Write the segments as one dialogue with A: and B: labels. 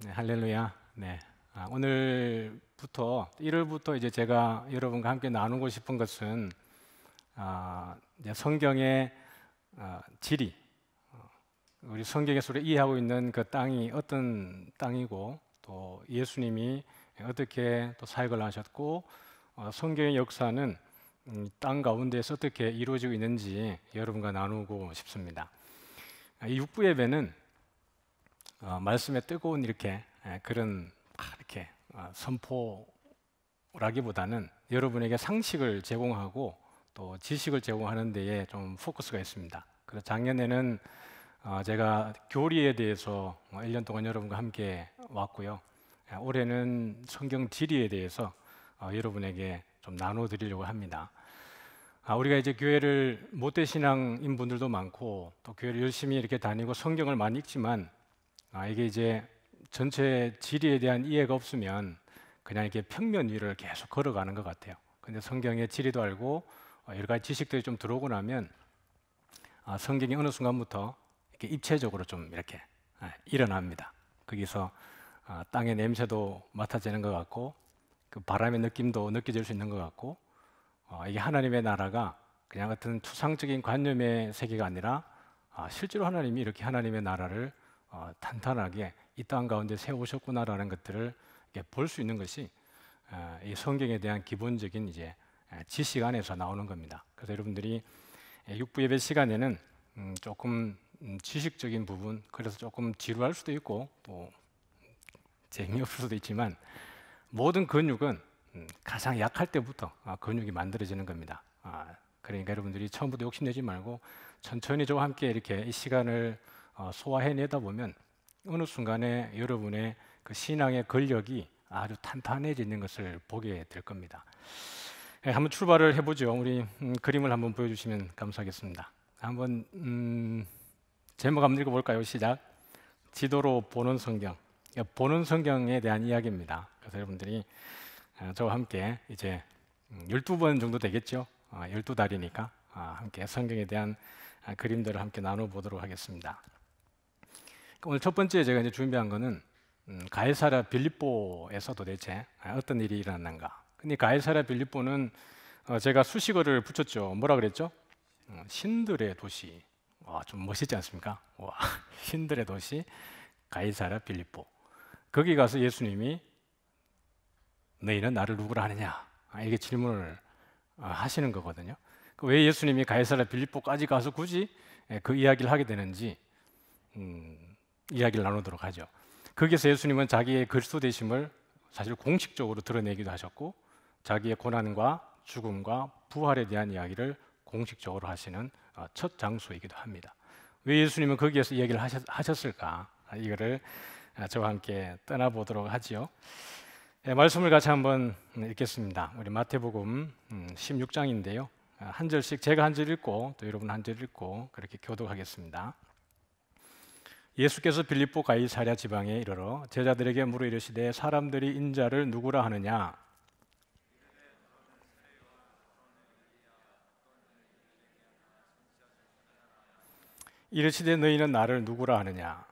A: 네, 할렐루야. 네. 오늘부터 1월부터 이제 제가 여러분과 함께 나누고 싶은 것은 이제 성경의 지리, 우리 성경에서 이해하고 있는 그 땅이 어떤 땅이고 또 예수님이 어떻게 또 사역을 하셨고 성경의 역사는 땅 가운데서 어떻게 이루어지고 있는지 여러분과 나누고 싶습니다. 이 육부 예배는 말씀에 뜨거운 이렇게 그런 이렇게 선포라기보다는 여러분에게 상식을 제공하고 또 지식을 제공하는 데에 좀 포커스가 있습니다. 그래서 작년에는 제가 교리에 대해서 1년 동안 여러분과 함께 왔고요. 올해는 성경 지리에 대해서 여러분에게 좀 나눠드리려고 합니다. 우리가 이제 교회를 모태 신앙인 분들도 많고 또 교회를 열심히 이렇게 다니고 성경을 많이 읽지만 이게 이제 전체 지리에 대한 이해가 없으면 그냥 이렇게 평면 위를 계속 걸어가는 것 같아요. 근데 성경의 지리도 알고 여러 가지 지식들이 좀 들어오고 나면 성경이 어느 순간부터 이렇게 입체적으로 좀 이렇게 일어납니다. 거기서 땅의 냄새도 맡아지는 것 같고 그 바람의 느낌도 느껴질 수 있는 것 같고 이게 하나님의 나라가 그냥 같은 추상적인 관념의 세계가 아니라 실제로 하나님이 이렇게 하나님의 나라를 탄탄하게 이 땅 가운데 세우셨구나라는 것들을 볼 수 있는 것이 이 성경에 대한 기본적인 이제 지식 안에서 나오는 겁니다. 그래서 여러분들이 육부 예배 시간에는 조금 지식적인 부분, 그래서 조금 지루할 수도 있고 또 재미없을 수도 있지만 모든 근육은 가장 약할 때부터 근육이 만들어지는 겁니다. 그러니까 여러분들이 처음부터 욕심내지 말고 천천히 저와 함께 이렇게 이 시간을 소화해내다 보면 어느 순간에 여러분의 그 신앙의 근력이 아주 탄탄해지는 것을 보게 될 겁니다. 한번 출발을 해보죠. 우리 그림을 한번 보여주시면 감사하겠습니다. 한번 제목 한번 읽어볼까요? 시작. 지도로 보는 성경. 보는 성경에 대한 이야기입니다. 그래서 여러분들이 저와 함께 이제 12번 정도 되겠죠? 12달이니까 함께 성경에 대한 그림들을 함께 나눠보도록 하겠습니다. 오늘 첫 번째 제가 이제 준비한 거는 가이사랴 빌립보에서 도대체 어떤 일이 일어났는가. 근데 가이사랴 빌립보는 제가 수식어를 붙였죠. 뭐라 그랬죠? 신들의 도시. 와, 좀 멋있지 않습니까? 와, 신들의 도시 가이사랴 빌립보. 거기 가서 예수님이 너희는 나를 누구라 하느냐? 이게 질문을 하시는 거거든요. 왜 예수님이 가이사랴 빌립보까지 가서 굳이 그 이야기를 하게 되는지 이야기를 나누도록 하죠. 거기서 예수님은 자기의 그리스도 되심을 사실 공식적으로 드러내기도 하셨고 자기의 고난과 죽음과 부활에 대한 이야기를 공식적으로 하시는 첫 장소이기도 합니다. 왜 예수님은 거기에서 이야기를 하셨을까? 이거를 저와 함께 떠나보도록 하지요. 말씀을 같이 한번 읽겠습니다. 우리 마태복음 16장인데요. 한 절씩 제가 한 절 읽고 또 여러분 한 절 읽고 그렇게 교독하겠습니다. 예수께서 빌립보 가이사랴 지방에 이르러 제자들에게 물어 이르시되 사람들이 인자를 누구라 하느냐? 이르시되 너희는 나를 누구라 하느냐?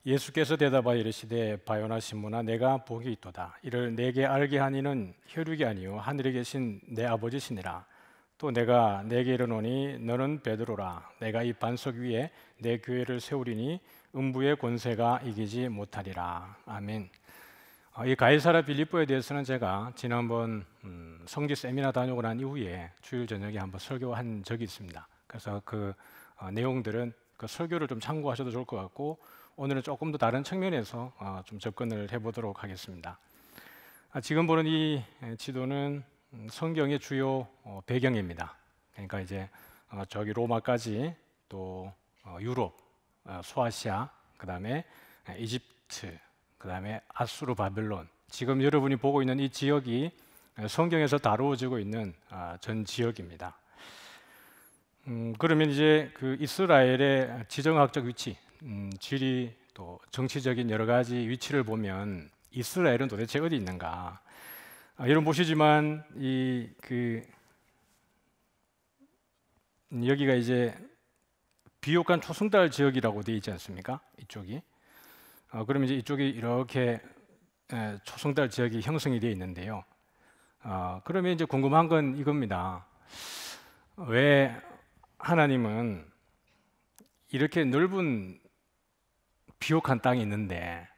A: 예수께서 대답하여 이르시되 바요나 시몬아 내가 복이 있도다. 이를 내게 알게 한 이는 혈육이 아니요 하늘에 계신 내 아버지시니라. 또 내가 내게 이르노니 너는 베드로라. 내가 이 반석 위에 내 교회를 세우리니 음부의 권세가 이기지 못하리라. 아멘. 이 가이사랴 빌립보에 대해서는 제가 지난번 성지 세미나 다녀오고 난 이후에 주일 저녁에 한번 설교한 적이 있습니다. 그래서 그 내용들은 그 설교를 좀 참고하셔도 좋을 것 같고 오늘은 조금 더 다른 측면에서 좀 접근을 해보도록 하겠습니다. 지금 보는 이 지도는 성경의 주요 배경입니다. 그러니까 이제 저기 로마까지 또 유럽, 소아시아, 그 다음에 이집트, 그 다음에 아수르 바벨론. 지금 여러분이 보고 있는 이 지역이 성경에서 다루어지고 있는 전 지역입니다. 그러면 이제 그 이스라엘의 지정학적 위치, 지리 또 정치적인 여러 가지 위치를 보면 이스라엘은 도대체 어디 있는가? 여러분 보시지만 여기가 이제 비옥한 초승달 지역이라고 되어 있지 않습니까? 이쪽이. 그러면 이제 이쪽이 이렇게 초승달 지역이 형성이 되어 있는데요. 그러면 이제 궁금한 건 이겁니다. 왜 하나님은 이렇게 넓은 비옥한 땅이 있는데,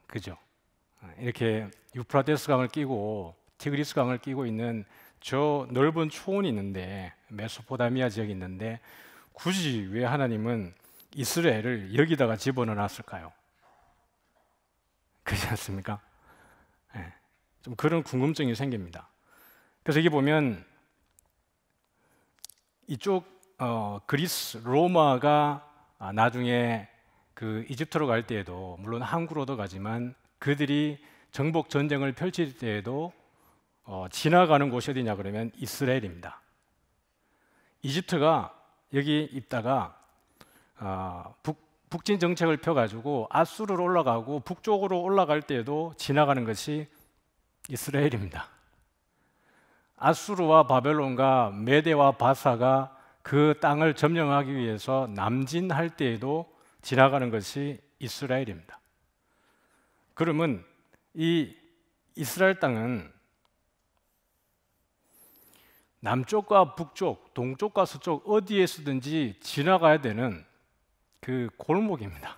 A: 그죠? 이렇게 유프라테스 강을 끼고 티그리스 강을 끼고 있는 저 넓은 초원이 있는데, 메소포타미아 지역이 있는데 굳이 왜 하나님은 이스라엘을 여기다가 집어넣어 놨을까요? 그렇지 않습니까? 좀 그런 궁금증이 생깁니다. 그래서 여기 보면 이쪽 그리스, 로마가 나중에 그 이집트로 갈 때에도, 물론 항구로도 가지만 그들이 정복 전쟁을 펼칠 때에도 지나가는 곳이 어디냐 그러면 이스라엘입니다. 이집트가 여기 있다가 북진 정책을 펴가지고 아수르로 올라가고 북쪽으로 올라갈 때에도 지나가는 것이 이스라엘입니다. 아수르와 바벨론과 메대와 바사가 그 땅을 점령하기 위해서 남진할 때에도 지나가는 것이 이스라엘입니다. 그러면 이 이스라엘 땅은 남쪽과 북쪽, 동쪽과 서쪽 어디에서든지 지나가야 되는 그 골목입니다.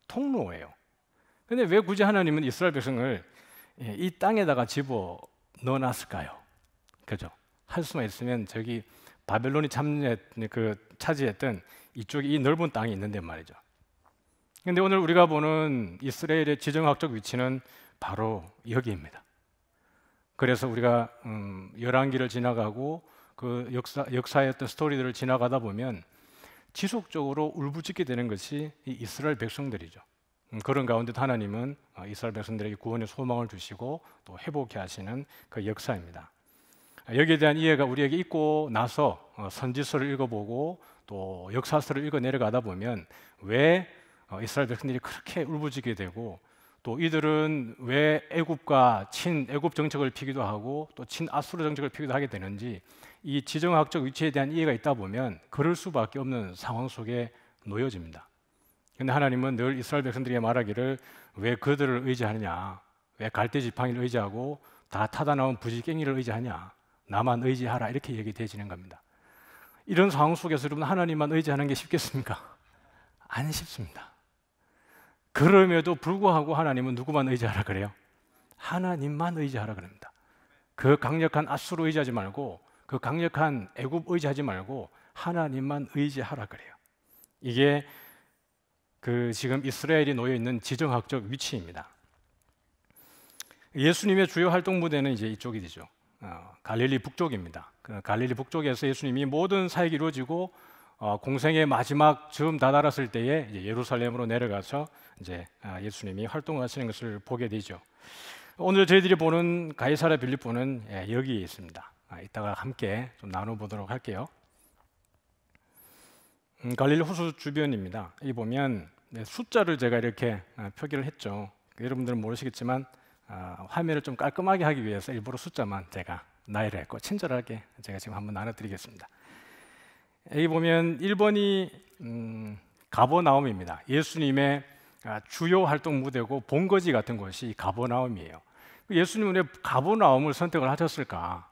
A: 통로예요. 근데 왜 굳이 하나님은 이스라엘 백성을 이 땅에다가 집어 넣어놨을까요? 그죠? 할 수만 있으면 저기 바벨론이 차지했던 이쪽에 이 넓은 땅이 있는데 말이죠. 근데 오늘 우리가 보는 이스라엘의 지정학적 위치는 바로 여기입니다. 그래서 우리가 열왕기를 지나가고 그 역사의 어떤 스토리들을 지나가다 보면 지속적으로 울부짖게 되는 것이 이 이스라엘 백성들이죠. 그런 가운데 하나님은 이스라엘 백성들에게 구원의 소망을 주시고 또 회복해 하시는 그 역사입니다. 여기에 대한 이해가 우리에게 있고 나서 선지서를 읽어보고 또 역사서를 읽어 내려가다 보면 왜 이스라엘 백성들이 그렇게 울부짖게 되고, 또 이들은 왜 애굽과 친애굽 정책을 피기도 하고 또 친아수르 정책을 피기도 하게 되는지, 이 지정학적 위치에 대한 이해가 있다 보면 그럴 수밖에 없는 상황 속에 놓여집니다. 그런데 하나님은 늘 이스라엘 백성들에게 말하기를 왜 그들을 의지하느냐, 왜 갈대 지팡이를 의지하고 다 타다 나온 부지깽이를 의지하냐, 나만 의지하라, 이렇게 얘기되어지는 겁니다. 이런 상황 속에서 여러분 하나님만 의지하는 게 쉽겠습니까? 안 쉽습니다. 그럼에도 불구하고 하나님은 누구만 의지하라 그래요? 하나님만 의지하라 그럽니다. 그 강력한 아수르 의지하지 말고, 그 강력한 애굽 의지하지 말고 하나님만 의지하라 그래요. 이게 그 지금 이스라엘이 놓여 있는 지정학적 위치입니다. 예수님의 주요 활동 무대는 이제 이쪽이 되죠. 갈릴리 북쪽입니다. 갈릴리 북쪽에서 예수님이 모든 사역이 이루어지고 공생의 마지막 즈음 다다랐을 때에 이제 예루살렘으로 내려가서 이제 예수님이 활동하시는 것을 보게 되죠. 오늘 저희들이 보는 가이사랴 빌립보는 여기에 있습니다. 이따가 함께 좀 나눠보도록 할게요. 갈릴리 호수 주변입니다. 여기 보면 숫자를 제가 이렇게 표기를 했죠. 여러분들은 모르시겠지만 화면을 좀 깔끔하게 하기 위해서 일부러 숫자만 제가 나열을 했고 친절하게 제가 지금 한번 나눠드리겠습니다. 여기 보면 1번이 가버나움입니다. 예수님의 주요 활동 무대고 본거지 같은 곳이 가버나움이에요. 예수님은 왜 가버나움을 선택을 하셨을까?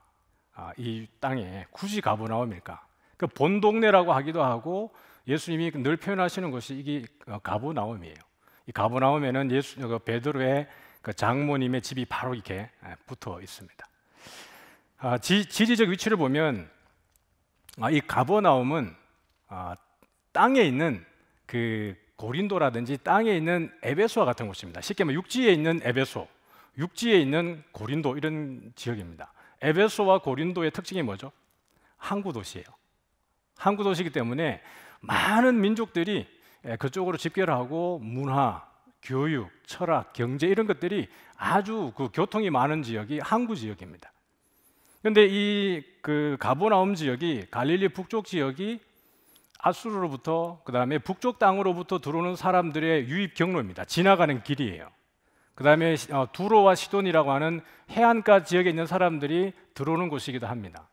A: 이 땅에 굳이 가버나움일까? 그 본 동네라고 하기도 하고 예수님이 늘 표현하시는 것이 이게 가버나움이에요. 이 가버나움에는 베드로의 그 장모님의 집이 바로 이렇게 붙어 있습니다. 지리적 위치를 보면 이 가버나움은 땅에 있는 그 고린도라든지 땅에 있는 에베소와 같은 곳입니다. 쉽게 말하면 육지에 있는 에베소, 육지에 있는 고린도, 이런 지역입니다. 에베소와 고린도의 특징이 뭐죠? 항구 도시예요. 항구 도시이기 때문에 많은 민족들이 그쪽으로 집결하고 문화, 교육, 철학, 경제 이런 것들이 아주 그 교통이 많은 지역이 항구 지역입니다. 그런데 이 그 가버나움 지역이, 갈릴리 북쪽 지역이 아수르로부터 그 다음에 북쪽 땅으로부터 들어오는 사람들의 유입 경로입니다. 지나가는 길이에요. 그 다음에 두로와 시돈이라고 하는 해안가 지역에 있는 사람들이 들어오는 곳이기도 합니다.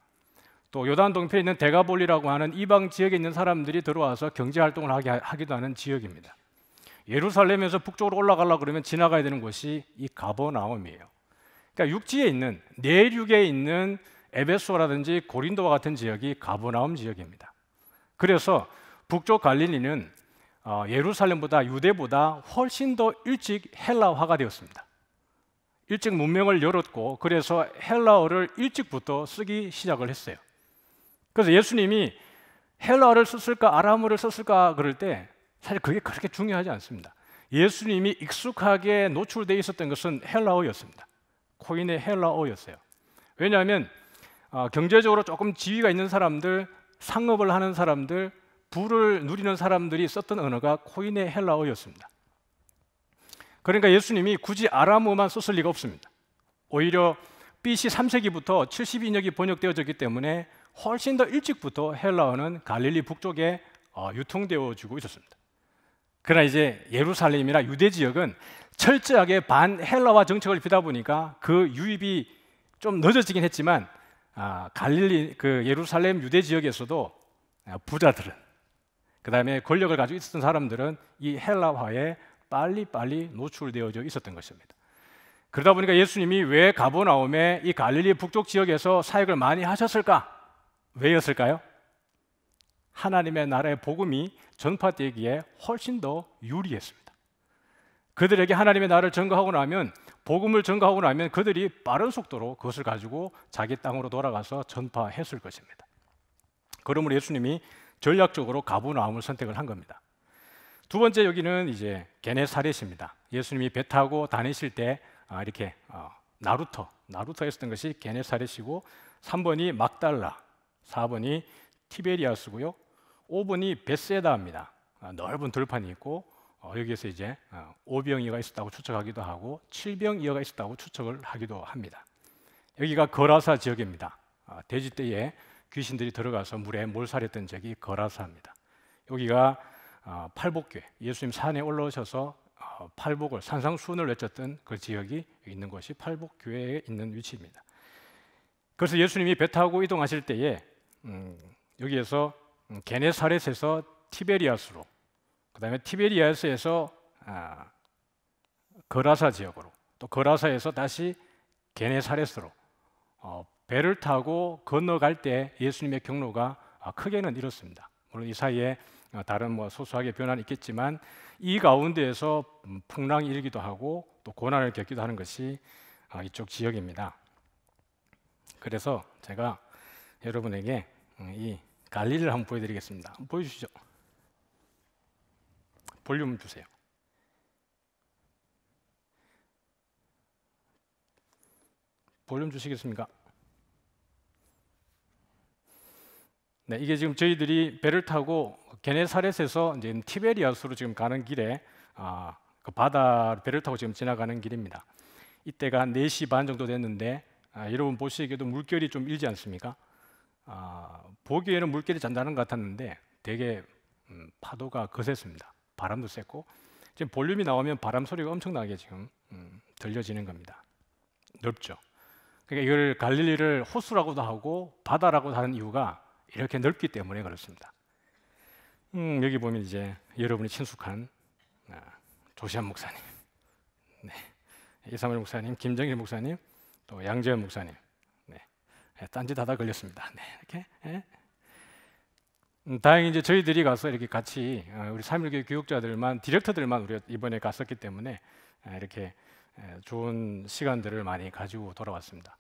A: 또 요단 동편에 있는 데가볼리라고 하는 이방 지역에 있는 사람들이 들어와서 경제 활동을 하기도 하는 지역입니다. 예루살렘에서 북쪽으로 올라가려고 그러면 지나가야 되는 곳이 이 가버나움이에요. 그러니까 육지에 있는, 내륙에 있는 에베소라든지 고린도와 같은 지역이 가버나움 지역입니다. 그래서 북쪽 갈릴리는 예루살렘보다, 유대보다 훨씬 더 일찍 헬라화가 되었습니다. 일찍 문명을 열었고, 그래서 헬라어를 일찍부터 쓰기 시작을 했어요. 그래서 예수님이 헬라어를 썼을까 아람어를 썼을까 그럴 때 사실 그게 그렇게 중요하지 않습니다. 예수님이 익숙하게 노출되어 있었던 것은 헬라어였습니다. 코인의 헬라어였어요. 왜냐하면 경제적으로 조금 지위가 있는 사람들, 상업을 하는 사람들, 부를 누리는 사람들이 썼던 언어가 코인의 헬라어였습니다. 그러니까 예수님이 굳이 아람어만 썼을 리가 없습니다. 오히려 BC 3세기부터 72년이 번역되어졌기 때문에 훨씬 더 일찍부터 헬라어는 갈릴리 북쪽에 유통되어지고 있었습니다. 그러나 이제 예루살렘이나 유대 지역은 철저하게 반헬라화 정책을 펴다 보니까 그 유입이 좀 늦어지긴 했지만 갈릴리, 예루살렘 유대 지역에서도 부자들은, 그 다음에 권력을 가지고 있었던 사람들은 이 헬라화에 빨리 노출되어져 있었던 것입니다. 그러다 보니까 예수님이 왜 가버나움에 이 갈릴리 북쪽 지역에서 사역을 많이 하셨을까? 왜였을까요? 하나님의 나라의 복음이 전파되기에 훨씬 더 유리했습니다. 그들에게 하나님의 나라를 전가하고 나면, 복음을 전가하고 나면 그들이 빠른 속도로 그것을 가지고 자기 땅으로 돌아가서 전파했을 것입니다. 그러므로 예수님이 전략적으로 가버나움을 선택을 한 겁니다. 두 번째, 여기는 이제 게네사렛입니다. 예수님이 배 타고 다니실 때 이렇게 나루터에 있었던 것이 게네사렛이고, 3번이 막달라, 4번이 티베리아스고요, 5번이 벳세다입니다. 넓은 들판이 있고 여기에서 이제 오병이어가 있었다고 추측하기도 하고 7병이어가 있었다고 추측을 하기도 합니다. 여기가 거라사 지역입니다. 돼지떼에 귀신들이 들어가서 물에 몰살했던 지역이 거라사입니다. 여기가 팔복교회, 예수님 산에 올라오셔서 팔복을, 산상수훈을 외쳤던 그 지역이 있는 곳이 팔복교회에 있는 위치입니다. 그래서 예수님이 배 타고 이동하실 때에 여기에서 게네사렛에서 티베리아스로, 그 다음에 티베리아스에서 거라사 지역으로, 또 거라사에서 다시 게네사렛으로 배를 타고 건너갈 때 예수님의 경로가 크게는 이렇습니다. 물론 이 사이에 다른 소소하게 변화는 있겠지만 이 가운데에서 풍랑이 일기도 하고 또 고난을 겪기도 하는 것이 이쪽 지역입니다. 그래서 제가 여러분에게 이 갈릴리를 한번 보여드리겠습니다. 한번 보여주시죠. 볼륨 주세요. 볼륨 주시겠습니까? 네, 이게 지금 저희들이 배를 타고 게네사렛에서 이제 티베리아스로 지금 가는 길에 그 바다 배를 타고 지금 지나가는 길입니다. 이때가 한 4시 반 정도 됐는데 여러분 보시기에도 물결이 좀 일지 않습니까? 보기에는 물결이 잔잔한 것 같았는데 되게 파도가 거셌습니다. 바람도 셌고 지금 볼륨이 나오면 바람 소리가 엄청나게 지금 들려지는 겁니다. 넓죠. 그러니까 이걸 갈릴리를 호수라고도 하고 바다라고도 하는 이유가 이렇게 넓기 때문에 그렇습니다. 여기 보면 이제 여러분이 친숙한 조시한 목사님, 네, 이사물 목사님, 김정일 목사님, 또 양재현 목사님, 네, 딴짓하다 걸렸습니다. 네, 이렇게. 다행히 이제 저희들이 가서 이렇게 같이 우리 3.1교회 교육자들만, 디렉터들만 우리가 이번에 갔었기 때문에 이렇게 좋은 시간들을 많이 가지고 돌아왔습니다.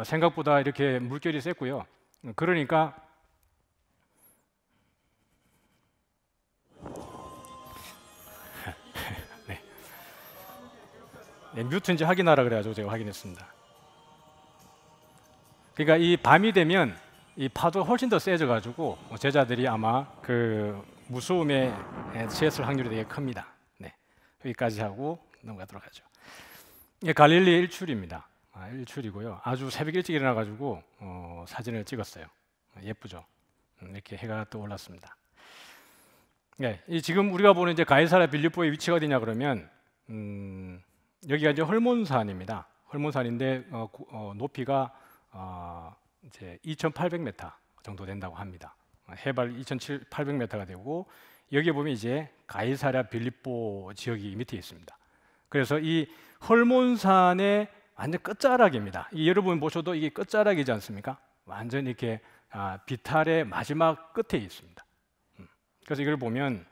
A: 생각보다 이렇게 물결이 셌고요. 그러니까 네, 뮤트인지 확인하라 그래가지고 제가 확인했습니다. 그러니까 이 밤이 되면 이 파도가 훨씬 더 세져가지고 제자들이 아마 그 무서움에 취했을 확률이 되게 큽니다. 네, 여기까지 하고 넘어가도록 하죠. 이게 갈릴리 일출입니다. 일출이고요. 아주 새벽 일찍 일어나가지고 사진을 찍었어요. 예쁘죠? 이렇게 해가 또 올랐습니다. 네, 지금 우리가 보는 이제 가이사랴 빌립보의 위치가 어디냐 그러면 여기가 이제 헐몬산입니다. 헐몬산인데 높이가 이제 2,800m 정도 된다고 합니다. 해발 2,800m가 되고 여기에 보면 이제 가이사랴 빌립보 지역이 밑에 있습니다. 그래서 이 헐몬산의 완전 끝자락입니다. 여러분 보셔도 이게 끝자락이지 않습니까? 완전 이렇게 비탈의 마지막 끝에 있습니다. 그래서 이걸 보면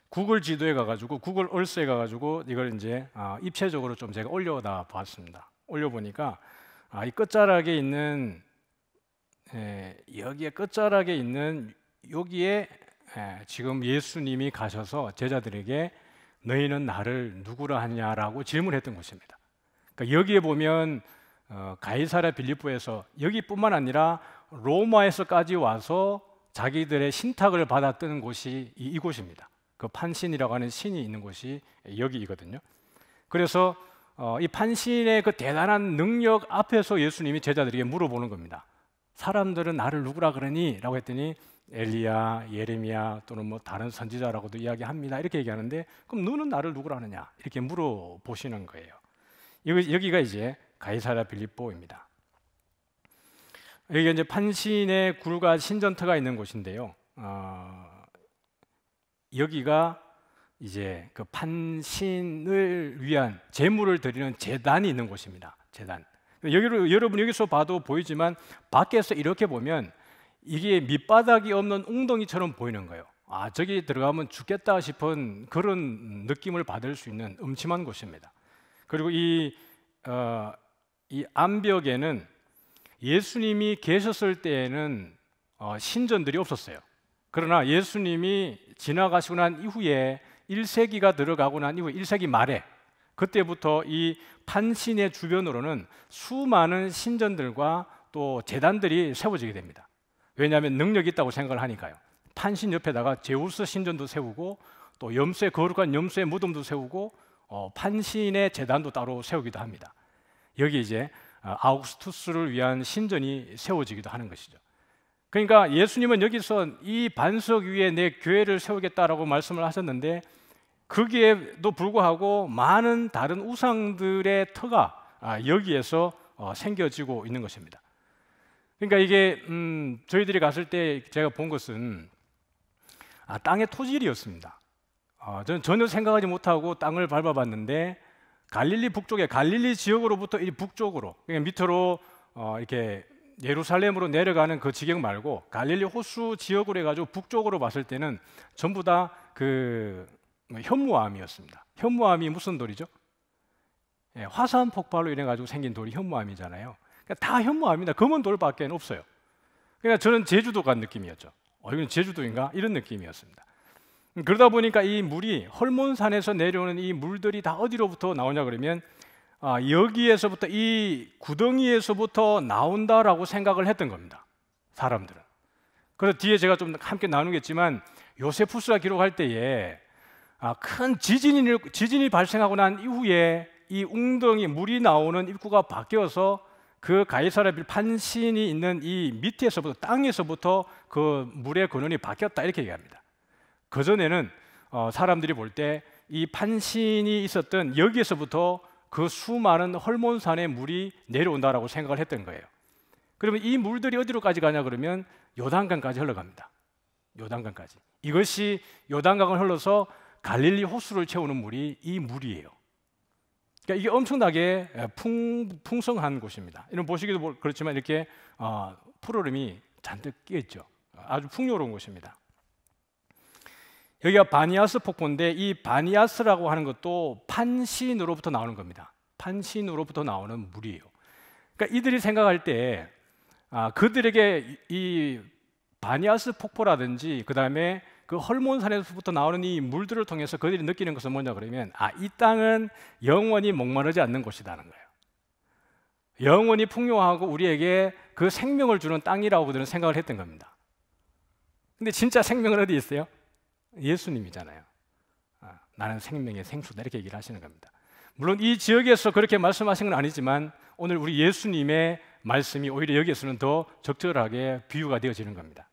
A: 구글 지도에 가가지고 구글 얼스에 가가지고 이걸 이제 입체적으로 좀 제가 올려다 봤습니다. 올려보니까 이 끝자락에 있는 여기에 끝자락에 있는 여기에 지금 예수님이 가셔서 제자들에게 너희는 나를 누구라 하냐라고 질문했던 곳입니다. 그러니까 여기에 보면 가이사랴 빌립보에서 여기뿐만 아니라 로마에서까지 와서 자기들의 신탁을 받았던 곳이 이곳입니다. 그 판신이라고 하는 신이 있는 곳이 여기이거든요. 그래서 이 판신의 그 대단한 능력 앞에서 예수님이 제자들에게 물어보는 겁니다. 사람들은 나를 누구라 그러니? 라고 했더니 엘리야, 예레미야 또는 뭐 다른 선지자라고도 이야기합니다. 이렇게 얘기하는데 그럼 너는 나를 누구라 하느냐? 이렇게 물어보시는 거예요. 여기가 이제 가이사랴 빌립보입니다. 여기가 이제 판신의 굴과 신전터가 있는 곳인데요. 여기가 이제 그 판신을 위한 제물을 드리는 제단이 있는 곳입니다. 제단. 여러분 여기서 봐도 보이지만 밖에서 이렇게 보면 이게 밑바닥이 없는 웅덩이처럼 보이는 거예요. 저기 들어가면 죽겠다 싶은 그런 느낌을 받을 수 있는 음침한 곳입니다. 그리고 이 암벽에는 예수님이 계셨을 때에는 신전들이 없었어요. 그러나 예수님이 지나가시고 난 이후에 1세기가 들어가고 난 이후 1세기 말에 그때부터 이 판신의 주변으로는 수많은 신전들과 또 제단들이 세워지게 됩니다. 왜냐하면 능력이 있다고 생각을 하니까요. 판신 옆에다가 제우스 신전도 세우고 또 염소의 거룩한 염소의 무덤도 세우고 판신의 제단도 따로 세우기도 합니다. 여기 이제 아우구스투스를 위한 신전이 세워지기도 하는 것이죠. 그러니까 예수님은 여기서 이 반석 위에 내 교회를 세우겠다라고 말씀을 하셨는데 거기에도 불구하고 많은 다른 우상들의 터가 여기에서 생겨지고 있는 것입니다. 그러니까 이게 저희들이 갔을 때 제가 본 것은 땅의 토질이었습니다. 저는 전혀 생각하지 못하고 땅을 밟아봤는데 갈릴리 북쪽에 갈릴리 지역으로부터 이 북쪽으로 그러니까 밑으로 이렇게 예루살렘으로 내려가는 그 지경 말고 갈릴리 호수 지역으로 해가지고 북쪽으로 봤을 때는 전부 다 그 현무암이었습니다. 현무암이 무슨 돌이죠? 화산 폭발로 인해 가지고 생긴 돌이 현무암이잖아요. 그러니까 다 현무암입니다. 검은 돌밖에 없어요. 그러니까 저는 제주도 간 느낌이었죠. 이건 제주도인가? 이런 느낌이었습니다. 그러다 보니까 이 물이 헐몬산에서 내려오는 이 물들이 다 어디로부터 나오냐 그러면 여기에서부터 이 구덩이에서부터 나온다라고 생각을 했던 겁니다. 사람들은. 그래서 뒤에 제가 좀 함께 나누겠지만 요세푸스가 기록할 때에 큰 지진이 발생하고 난 이후에 이 웅덩이 물이 나오는 입구가 바뀌어서 그 가이사랴 판신이 있는 이 밑에서부터 땅에서부터 그 물의 근원이 바뀌었다 이렇게 얘기합니다. 그 전에는 사람들이 볼 때 이 판신이 있었던 여기에서부터 그 수많은 헐몬산의 물이 내려온다라고 생각을 했던 거예요. 그러면 이 물들이 어디로까지 가냐 그러면 요단강까지 흘러갑니다. 요단강까지. 이것이 요단강을 흘러서 갈릴리 호수를 채우는 물이 이 물이에요. 그러니까 이게 엄청나게 풍성한 곳입니다. 이런 보시기도 그렇지만 이렇게 푸르름이 잔뜩 끼어 있죠. 아주 풍요로운 곳입니다. 여기가 바니아스 폭포인데 이 바니아스라고 하는 것도 판신으로부터 나오는 겁니다. 판신으로부터 나오는 물이에요. 그러니까 이들이 생각할 때 그들에게 이 바니아스 폭포라든지 그 다음에 그 헐몬산에서부터 나오는 이 물들을 통해서 그들이 느끼는 것은 뭐냐 그러면 이 땅은 영원히 목마르지 않는 곳이라는 거예요. 영원히 풍요하고 우리에게 그 생명을 주는 땅이라고 그들은 생각을 했던 겁니다. 근데 진짜 생명은 어디 있어요? 예수님이잖아요. 나는 생명의 생수다 이렇게 얘기를 하시는 겁니다. 물론 이 지역에서 그렇게 말씀하신 건 아니지만 오늘 우리 예수님의 말씀이 오히려 여기에서는 더 적절하게 비유가 되어지는 겁니다.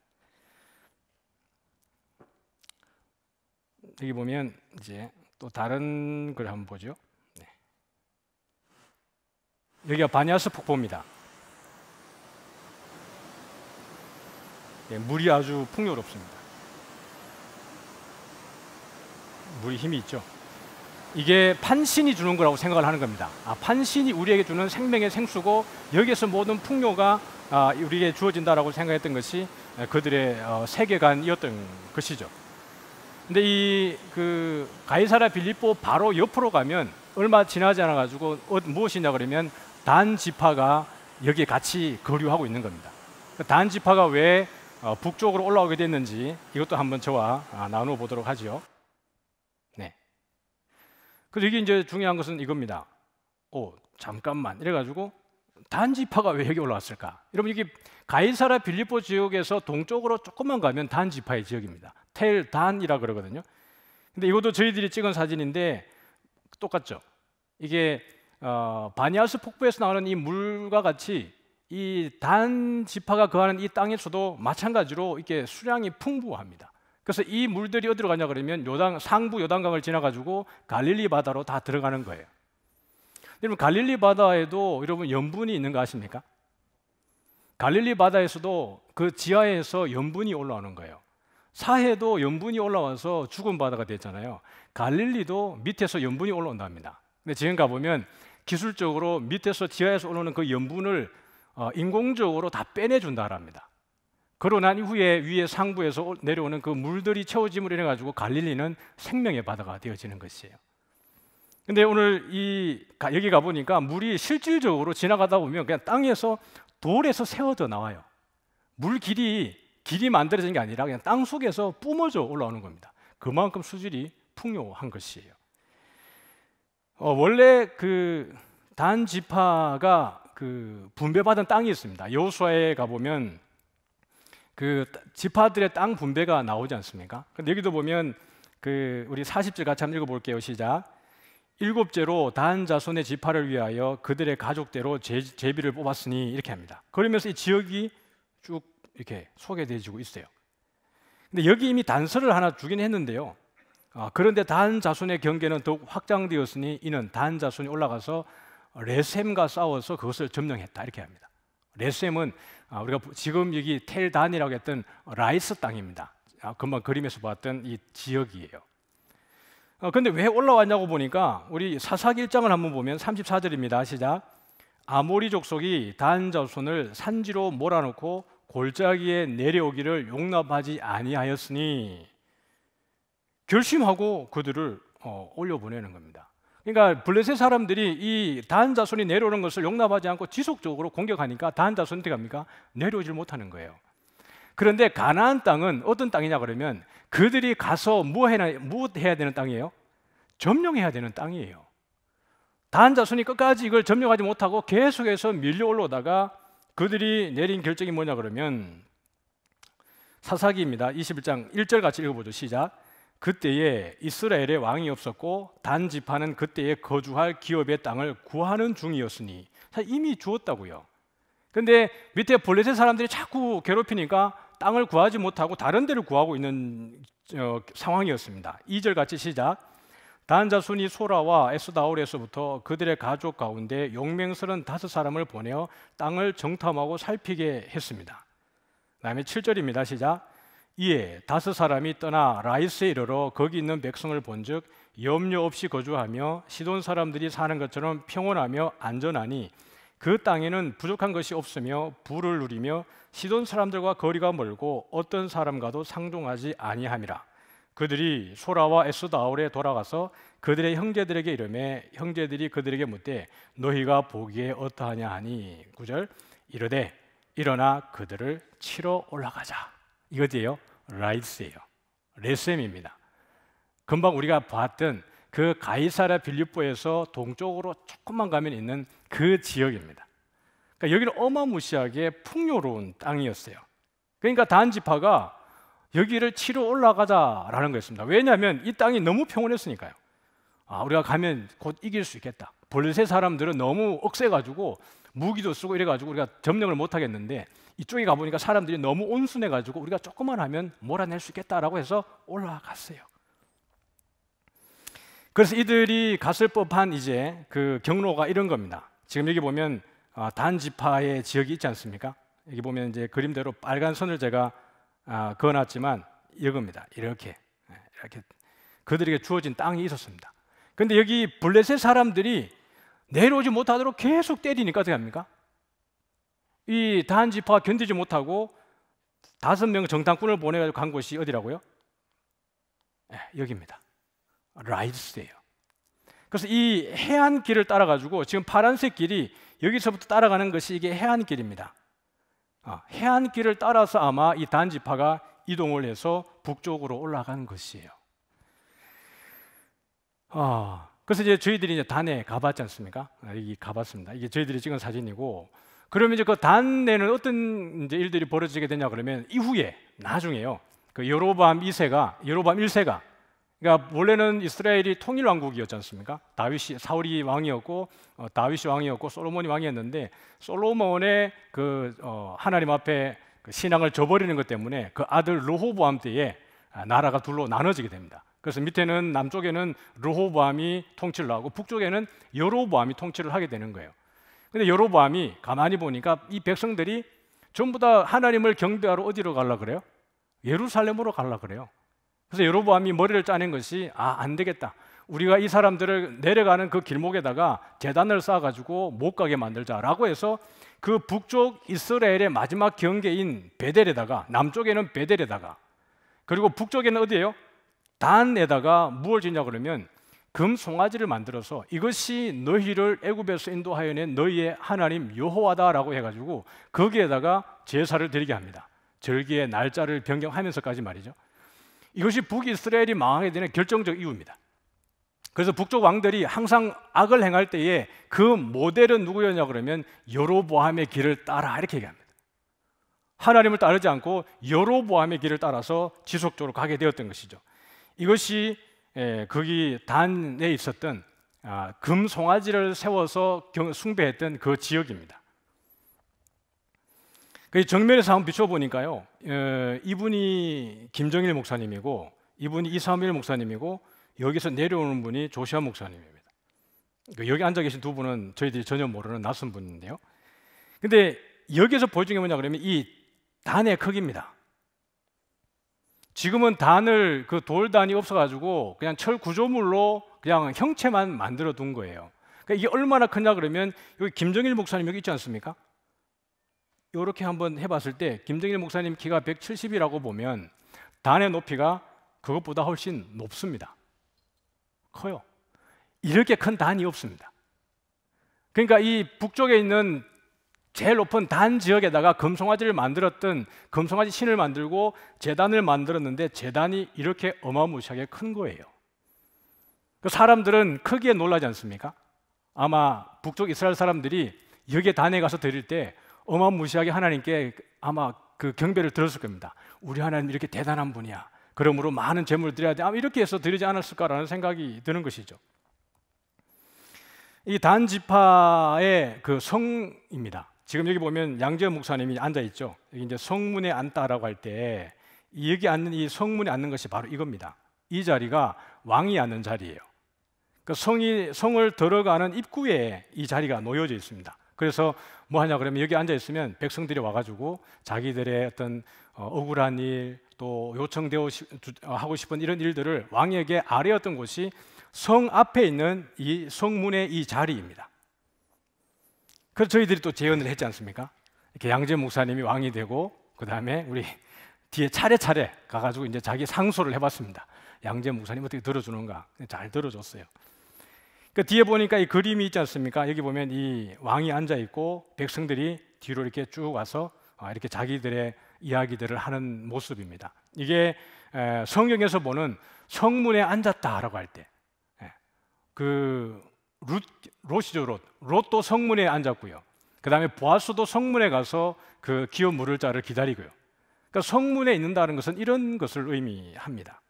A: 여기 보면 이제 또 다른 걸 한번 보죠. 여기가 바니아스 폭포입니다. 물이 아주 풍요롭습니다. 물이 힘이 있죠. 이게 판신이 주는 거라고 생각을 하는 겁니다. 판신이 우리에게 주는 생명의 생수고 여기에서 모든 풍요가 우리에게 주어진다라고 생각했던 것이 그들의 세계관이었던 것이죠. 근데 이 가이사랴 빌립보 바로 옆으로 가면 얼마 지나지 않아 가지고 무엇이냐 그러면 단 지파가 여기에 같이 거류하고 있는 겁니다. 단 지파가 왜 북쪽으로 올라오게 됐는지 이것도 한번 저와 나누어 보도록 하죠. 네. 그래서 이게 이제 중요한 것은 이겁니다. 잠깐만 이래가지고 단 지파가 왜 여기 올라왔을까? 여러분 이게 가이사랴 빌립보 지역에서 동쪽으로 조금만 가면 단 지파의 지역입니다. 텔 단이라 그러거든요. 근데 이것도 저희들이 찍은 사진인데 똑같죠. 이게 바니아스 폭포에서 나오는 이 물과 같이 이 단 지파가 거하는 이 땅에서도 마찬가지로 이렇게 수량이 풍부합니다. 그래서 이 물들이 어디로 가냐 그러면 상부 요단강을 지나가지고 갈릴리 바다로 다 들어가는 거예요. 여러분 갈릴리 바다에도 여러분 염분이 있는 거 아십니까? 갈릴리 바다에서도 그 지하에서 염분이 올라오는 거예요. 사해도 염분이 올라와서 죽은 바다가 됐잖아요. 갈릴리도 밑에서 염분이 올라온답니다. 근데 지금 가보면 기술적으로 밑에서 지하에서 올라오는 그 염분을 인공적으로 다 빼내준다랍니다. 그러고 난 이후에 위에 상부에서 내려오는 그 물들이 채워짐으로 인해 가지고 갈릴리는 생명의 바다가 되어지는 것이에요. 근데 오늘 여기 가보니까 물이 실질적으로 지나가다 보면 그냥 땅에서 돌에서 새어져 나와요. 물 길이 만들어진 게 아니라 그냥 땅 속에서 뿜어져 올라오는 겁니다. 그만큼 수질이 풍요한 것이에요. 원래 단 지파가 분배받은 땅이 있습니다. 여호수아에 가보면 지파들의 땅 분배가 나오지 않습니까? 근데 여기도 보면 우리 40절 같이 한번 읽어볼게요. 시작. 7제로 단 자손의 지파를 위하여 그들의 가족대로 제비를 뽑았으니 이렇게 합니다. 그러면서 이 지역이 쭉 이렇게 소개되어지고 있어요. 근데 여기 이미 단서를 하나 주긴 했는데요. 그런데 단 자손의 경계는 더욱 확장되었으니 이는 단 자손이 올라가서 레셈과 싸워서 그것을 점령했다 이렇게 합니다. 레셈은 우리가 지금 여기 텔단이라고 했던 라이스 땅입니다. 금방 그림에서 봤던 이 지역이에요. 근데 왜 올라왔냐고 보니까 우리 사사기 1장을 한번 보면 34절입니다. 시작. 아모리 족속이 단 자손을 산지로 몰아넣고 골짜기에 내려오기를 용납하지 아니하였으니 결심하고 그들을 올려보내는 겁니다. 그러니까 블레셋 사람들이 이 단 자손이 내려오는 것을 용납하지 않고 지속적으로 공격하니까 단 자손이 어떻게 합니까? 내려오질 못하는 거예요. 그런데 가나안 땅은 어떤 땅이냐 그러면 그들이 가서 뭐 해야 되는 땅이에요? 점령해야 되는 땅이에요. 단 자손이 끝까지 이걸 점령하지 못하고 계속해서 밀려 올라오다가 그들이 내린 결정이 뭐냐 그러면 사사기입니다. 21장 1절 같이 읽어보죠. 시작. 그때에 이스라엘에 왕이 없었고 단 지파는 그때에 거주할 기업의 땅을 구하는 중이었으니 사실 이미 주었다고요. 근데 밑에 블레셋 사람들이 자꾸 괴롭히니까 땅을 구하지 못하고 다른 데를 구하고 있는 상황이었습니다. 2절 같이 시작. 단 자손이 소라와 에스다올에서부터 그들의 가족 가운데 용맹스런 5사람을 보내어 땅을 정탐하고 살피게 했습니다. 그 다음에 7절입니다. 시작. 이에 5사람이 떠나 라이스에 이르러 거기 있는 백성을 본즉 염려 없이 거주하며 시돈 사람들이 사는 것처럼 평온하며 안전하니 그 땅에는 부족한 것이 없으며 부를 누리며 시돈 사람들과 거리가 멀고 어떤 사람과도 상종하지 아니함이라. 그들이 소라와 에스다올에 돌아가서 그들의 형제들에게 이르매 형제들이 그들에게 묻되 너희가 보기에 어떠하냐 하니 9절 이르되 일어나 그들을 치러 올라가자. 이것이에요. 라이스예요. 레셈입니다. 금방 우리가 봤던 그 가이사랴 빌립보에서 동쪽으로 조금만 가면 있는 그 지역입니다. 그러니까 여기는 어마무시하게 풍요로운 땅이었어요. 그러니까 단 지파가 여기를 치러 올라가자라는 거였습니다. 왜냐하면 이 땅이 너무 평온했으니까요. 우리가 가면 곧 이길 수 있겠다. 블레셋 사람들은 너무 억세가지고 무기도 쓰고 이래가지고 우리가 점령을 못 하겠는데 이쪽에 가보니까 사람들이 너무 온순해가지고 우리가 조금만 하면 몰아낼 수 있겠다라고 해서 올라갔어요. 그래서 이들이 갔을 법한 이제 그 경로가 이런 겁니다. 지금 여기 보면 단 지파의 지역이 있지 않습니까? 여기 보면 이제 그림대로 빨간 선을 제가 그어놨지만 이겁니다. 이렇게 그들에게 주어진 땅이 있었습니다. 근데 여기 블레셋 사람들이 내려오지 못하도록 계속 때리니까 어떻게 합니까? 이 단 지파가 견디지 못하고 5명 정탐꾼을 보내가지고 간 곳이 어디라고요? 여기입니다. 라이스예요. 그래서 이 해안길을 따라가지고 지금 파란색 길이 여기서부터 따라가는 것이 이게 해안길입니다. 해안길을 따라서 아마 이 단 지파가 이동을 해서 북쪽으로 올라간 것이에요. 그래서 이제 저희들이 이제 단에 가봤지 않습니까? 여기 가봤습니다. 이게 저희들이 찍은 사진이고, 그러면 이제 그 단에는 어떤 이제 일들이 벌어지게 되냐 그러면 이후에 나중에요. 그 여로보암 1세가 그러니까 원래는 이스라엘이 통일 왕국이었지 않습니까? 사울이 왕이었고 다윗이 왕이었고 솔로몬이 왕이었는데 솔로몬의 하나님 앞에 그 신앙을 저버리는 것 때문에 그 아들 르호보암 때에 나라가 둘로 나눠지게 됩니다. 그래서 밑에는 남쪽에는 르호보암이 통치를 하고 북쪽에는 여로보암이 통치를 하게 되는 거예요. 근데 여로보암이 가만히 보니까 이 백성들이 전부 다 하나님을 경배하러 어디로 가려고 그래요? 예루살렘으로 가려고 그래요. 그래서 여로보암이 머리를 짜낸 것이 안 되겠다. 우리가 이 사람들을 내려가는 그 길목에다가 제단을 쌓아가지고 못 가게 만들자라고 해서 그 북쪽 이스라엘의 마지막 경계인 베델에다가, 남쪽에는 베델에다가, 그리고 북쪽에는 어디예요? 단에다가 무엇을 짓냐 그러면 금 송아지를 만들어서 이것이 너희를 애굽에서 인도하여 낸 너희의 하나님 여호와다라고 해가지고 거기에다가 제사를 드리게 합니다. 절기의 날짜를 변경하면서까지 말이죠. 이것이 북이스라엘이 망하게 되는 결정적 이유입니다. 그래서 북쪽 왕들이 항상 악을 행할 때에 그 모델은 누구였냐 그러면 여로보암의 길을 따라 이렇게 얘기합니다. 하나님을 따르지 않고 여로보암의 길을 따라서 지속적으로 가게 되었던 것이죠. 이것이 거기 단에 있었던 금 송아지를 세워서 숭배했던 그 지역입니다. 그 정면에서 한번 비춰보니까요, 이분이 김정일 목사님이고 이분이 이사무엘 목사님이고 여기서 내려오는 분이 조시아 목사님입니다. 여기 앉아 계신 두 분은 저희들이 전혀 모르는 낯선 분인데요. 근데 여기서 보여준 게 뭐냐 그러면 이 단의 크기입니다. 지금은 단을 그 돌단이 없어가지고 그냥 철 구조물로 그냥 형체만 만들어 둔 거예요. 그러니까 이게 얼마나 크냐 그러면 여기 김정일 목사님 여기 있지 않습니까? 이렇게 한번 해봤을 때 김정일 목사님 키가 170이라고 보면 단의 높이가 그것보다 훨씬 높습니다. 커요. 이렇게 큰 단이 없습니다. 그러니까 이 북쪽에 있는 제일 높은 단 지역에다가 금송아지를 만들었던 금송아지 신을 만들고 제단을 만들었는데 제단이 이렇게 어마무시하게 큰 거예요. 그 사람들은 크기에 놀라지 않습니까? 아마 북쪽 이스라엘 사람들이 여기에 단에 가서 드릴 때 어마무시하게 하나님께 아마 그 경배를 들었을 겁니다. 우리 하나님 이렇게 대단한 분이야. 그러므로 많은 재물을 드려야 돼. 아마 이렇게 해서 드리지 않았을까라는 생각이 드는 것이죠. 이 단 지파의 그 성입니다. 지금 여기 보면 양재현 목사님이 앉아 있죠. 여기 이제 성문에 앉다라고 할 때 여기 앉는 이 성문에 앉는 것이 바로 이겁니다. 이 자리가 왕이 앉는 자리예요. 그 성을 들어가는 입구에 이 자리가 놓여져 있습니다. 그래서 뭐 하냐 그러면 여기 앉아 있으면 백성들이 와가지고 자기들의 어떤 억울한 일, 또 요청되어 하고 싶은 이런 일들을 왕에게 아뢰었던 곳이 성 앞에 있는 이 성문의 이 자리입니다. 그래서 저희들이 또 재연을 했지 않습니까? 이렇게 양재 목사님이 왕이 되고 그 다음에 우리 뒤에 차례차례 가가지고 이제 자기 상소를 해봤습니다. 양재 목사님 어떻게 들어주는가? 잘 들어줬어요. 그 뒤에 보니까 이 그림이 있지 않습니까? 여기 보면 이 왕이 앉아 있고 백성들이 뒤로 이렇게 쭉 와서 이렇게 자기들의 이야기들을 하는 모습입니다. 이게 성경에서 보는 성문에 앉았다라고 할 때, 그 롯이죠, 롯도 성문에 앉았고요. 그 다음에 보아스도 성문에 가서 그 기업 물을 자를 기다리고요. 그러니까 성문에 있는다는 것은 이런 것을 의미합니다.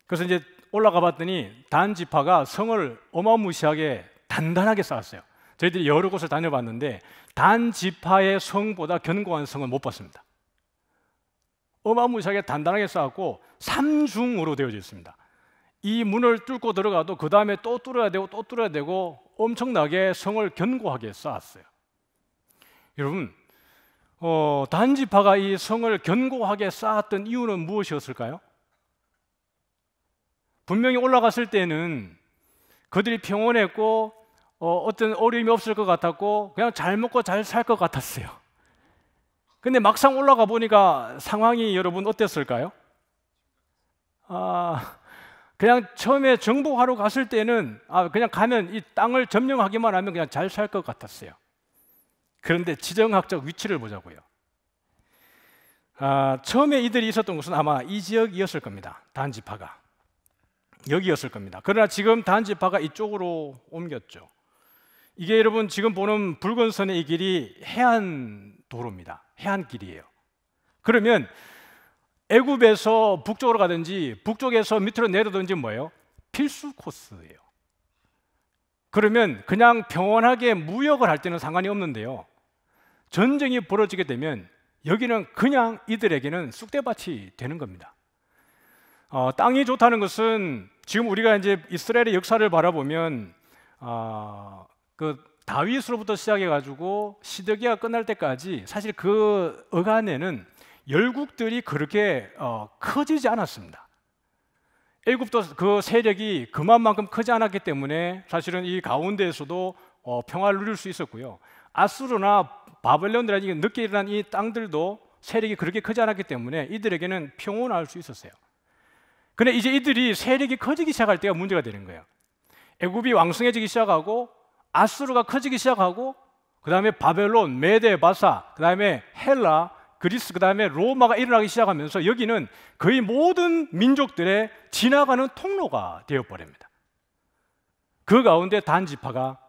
A: 그래서 이제 올라가 봤더니 단 지파가 성을 어마무시하게 단단하게 쌓았어요. 저희들이 여러 곳을 다녀봤는데 단 지파의 성보다 견고한 성은 못 봤습니다. 어마무시하게 단단하게 쌓았고 삼중으로 되어져 있습니다. 이 문을 뚫고 들어가도 그 다음에 또 뚫어야 되고 또 뚫어야 되고 엄청나게 성을 견고하게 쌓았어요. 여러분, 단지파가 이 성을 견고하게 쌓았던 이유는 무엇이었을까요? 분명히 올라갔을 때는 그들이 평온했고 어떤 어려움이 없을 것 같았고 그냥 잘 먹고 잘 살 것 같았어요. 근데 막상 올라가 보니까 상황이 여러분 어땠을까요? 그냥 처음에 정복하러 갔을 때는 그냥 가면 이 땅을 점령하기만 하면 그냥 잘 살 것 같았어요. 그런데 지정학적 위치를 보자고요. 처음에 이들이 있었던 곳은 아마 이 지역이었을 겁니다. 단지파가 여기였을 겁니다. 그러나 지금 단지파가 이쪽으로 옮겼죠. 이게 여러분 지금 보는 붉은 선의 이 길이 해안 도로입니다. 해안길이에요. 그러면 애굽에서 북쪽으로 가든지 북쪽에서 밑으로 내려든지 뭐예요? 필수 코스예요. 그러면 그냥 평온하게 무역을 할 때는 상관이 없는데요, 전쟁이 벌어지게 되면 여기는 그냥 이들에게는 쑥대밭이 되는 겁니다. 땅이 좋다는 것은 지금 우리가 이제 이스라엘의 역사를 바라보면 그 다윗으로부터 시작해가지고 시드기가 끝날 때까지 사실 그 어간에는 열국들이 그렇게 커지지 않았습니다. 애굽도 그 세력이 그만큼 크지 않았기 때문에 사실은 이 가운데에서도 평화를 누릴 수 있었고요. 아수르나 바벨론이라든지 늦게 일어난 이 땅들도 세력이 그렇게 크지 않았기 때문에 이들에게는 평온할 수 있었어요. 근데 이제 이들이 세력이 커지기 시작할 때가 문제가 되는 거예요. 애굽이 왕성해지기 시작하고 아수르가 커지기 시작하고 그 다음에 바벨론, 메데, 바사, 그 다음에 헬라, 그리스, 그 다음에 로마가 일어나기 시작하면서 여기는 거의 모든 민족들의 지나가는 통로가 되어버립니다. 그 가운데 단지파가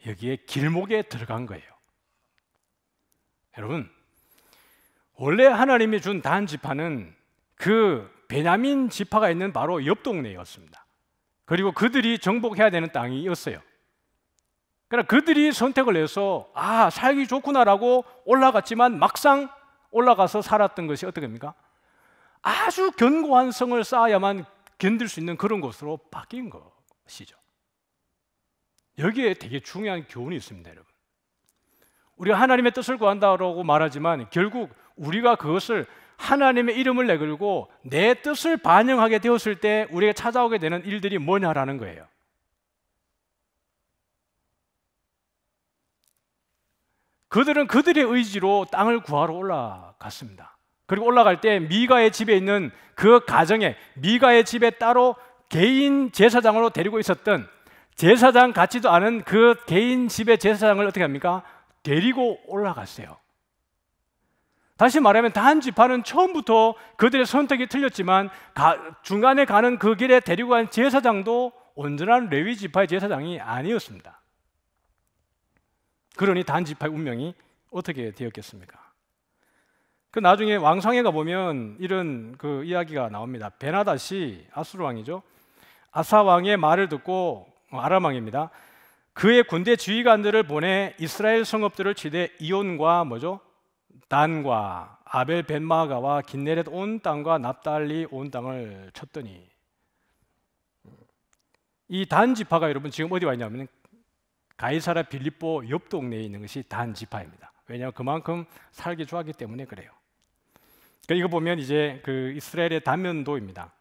A: 여기에 길목에 들어간 거예요. 여러분, 원래 하나님이 준 단지파는 그 베냐민 지파가 있는 바로 옆 동네였습니다. 그리고 그들이 정복해야 되는 땅이었어요. 그러나 그들이 선택을 해서 살기 좋구나라고 올라갔지만 막상 올라가서 살았던 것이 어떻게 됩니까? 아주 견고한 성을 쌓아야만 견딜 수 있는 그런 곳으로 바뀐 것이죠. 여기에 되게 중요한 교훈이 있습니다, 여러분. 우리가 하나님의 뜻을 구한다고 말하지만 결국 우리가 그것을 하나님의 이름을 내걸고 내 뜻을 반영하게 되었을 때 우리가 찾아오게 되는 일들이 뭐냐라는 거예요. 그들은 그들의 의지로 땅을 구하러 올라갔습니다. 그리고 올라갈 때 미가의 집에 있는 그 가정에, 미가의 집에 따로 개인 제사장으로 데리고 있었던 제사장 같지도 않은 그 개인 집의 제사장을 어떻게 합니까? 데리고 올라갔어요. 다시 말하면 단지파는 처음부터 그들의 선택이 틀렸지만 중간에 가는 그 길에 데리고 간 제사장도 온전한 레위 지파의 제사장이 아니었습니다. 그러니 단지파의 운명이 어떻게 되었겠습니까? 그 나중에 왕상에 가보면 이런 그 이야기가 나옵니다. 베나닷이 아수르 왕이죠. 아사 왕의 말을 듣고, 아람 왕입니다. 그의 군대 지휘관들을 보내 이스라엘 성읍들을 치되 이온과 단과 아벨 벳마가와 긴네렛 온 땅과 납달리 온 땅을 쳤더니, 이 단 지파가 여러분 지금 어디 와 있냐면 가이사랴 빌립보 옆 동네에 있는 것이 단 지파입니다. 왜냐하면 그만큼 살기 좋았기 때문에 그래요. 그러니까 이거 보면 이제 그 이스라엘의 단면도입니다.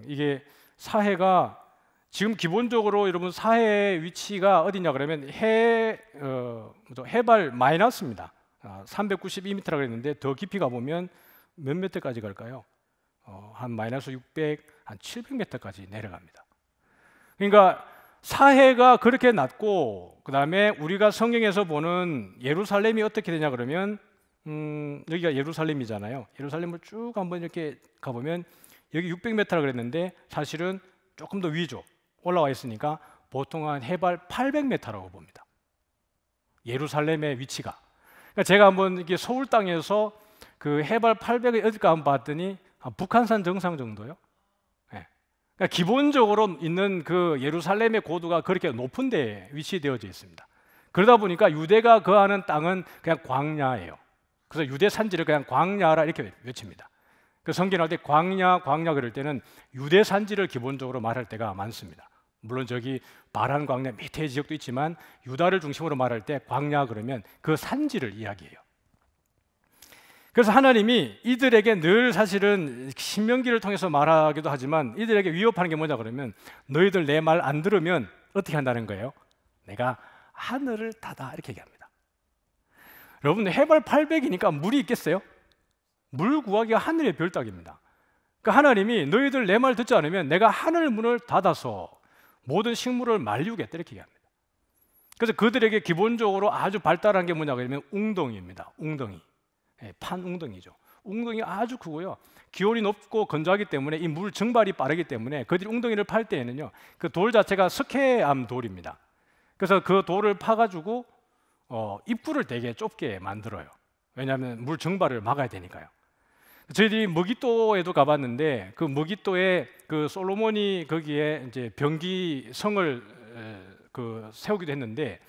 A: 이게 사해가 지금 기본적으로 여러분 사해의 위치가 어디냐 그러면 해발 마이너스입니다. 392m라고 그랬는데 더 깊이 가보면 몇 미터까지 갈까요? 한 마이너스 600, 한 700m까지 내려갑니다. 그러니까 사해가 그렇게 낮고, 그 다음에 우리가 성경에서 보는 예루살렘이 어떻게 되냐 그러면 여기가 예루살렘이잖아요. 예루살렘을 쭉 한번 이렇게 가보면 여기 600m라고 그랬는데 사실은 조금 더 위죠. 올라와 있으니까 보통 한 해발 800m라고 봅니다. 예루살렘의 위치가. 그러니까 제가 한번 이렇게 서울 땅에서 그 해발 800이 어딜까 한번 봤더니 북한산 정상 정도요. 네. 그러니까 기본적으로 있는 그 예루살렘의 고도가 그렇게 높은 데에 위치되어져 있습니다. 그러다 보니까 유대가 거하는 땅은 그냥 광야예요. 그래서 유대 산지를 그냥 광야라 이렇게 외칩니다. 그 성경 할 때 광야 그럴 때는 유대 산지를 기본적으로 말할 때가 많습니다. 물론 저기 바란 광야 밑에 지역도 있지만 유다를 중심으로 말할 때 광야 그러면 그 산지를 이야기해요. 그래서 하나님이 이들에게 늘 사실은 신명기를 통해서 말하기도 하지만 이들에게 위협하는 게 뭐냐 그러면 너희들 내 말 안 들으면 어떻게 한다는 거예요? 내가 하늘을 닫아 이렇게 얘기합니다. 여러분 해발 800이니까 물이 있겠어요? 물 구하기가 하늘의 별따기입니다. 그러니까 하나님이 너희들 내 말 듣지 않으면 내가 하늘 문을 닫아서 모든 식물을 말리우겠다 이렇게 얘기합니다. 그래서 그들에게 기본적으로 아주 발달한 게 뭐냐 그러면 웅덩이입니다. 웅덩이. 판웅덩이죠. 웅덩이 아주 크고요. 기온이 높고 건조하기 때문에 이 물 증발이 빠르기 때문에 그들이 웅덩이를 팔 때에는요, 그 돌 자체가 석회암 돌입니다. 그래서 그 돌을 파가지고 입구를 되게 좁게 만들어요. 왜냐하면 물 증발을 막아야 되니까요. 저희들이 머깃도에도 가봤는데 그 머깃도에 그 솔로몬이 거기에 이제 병기 성을 세우기도 했는데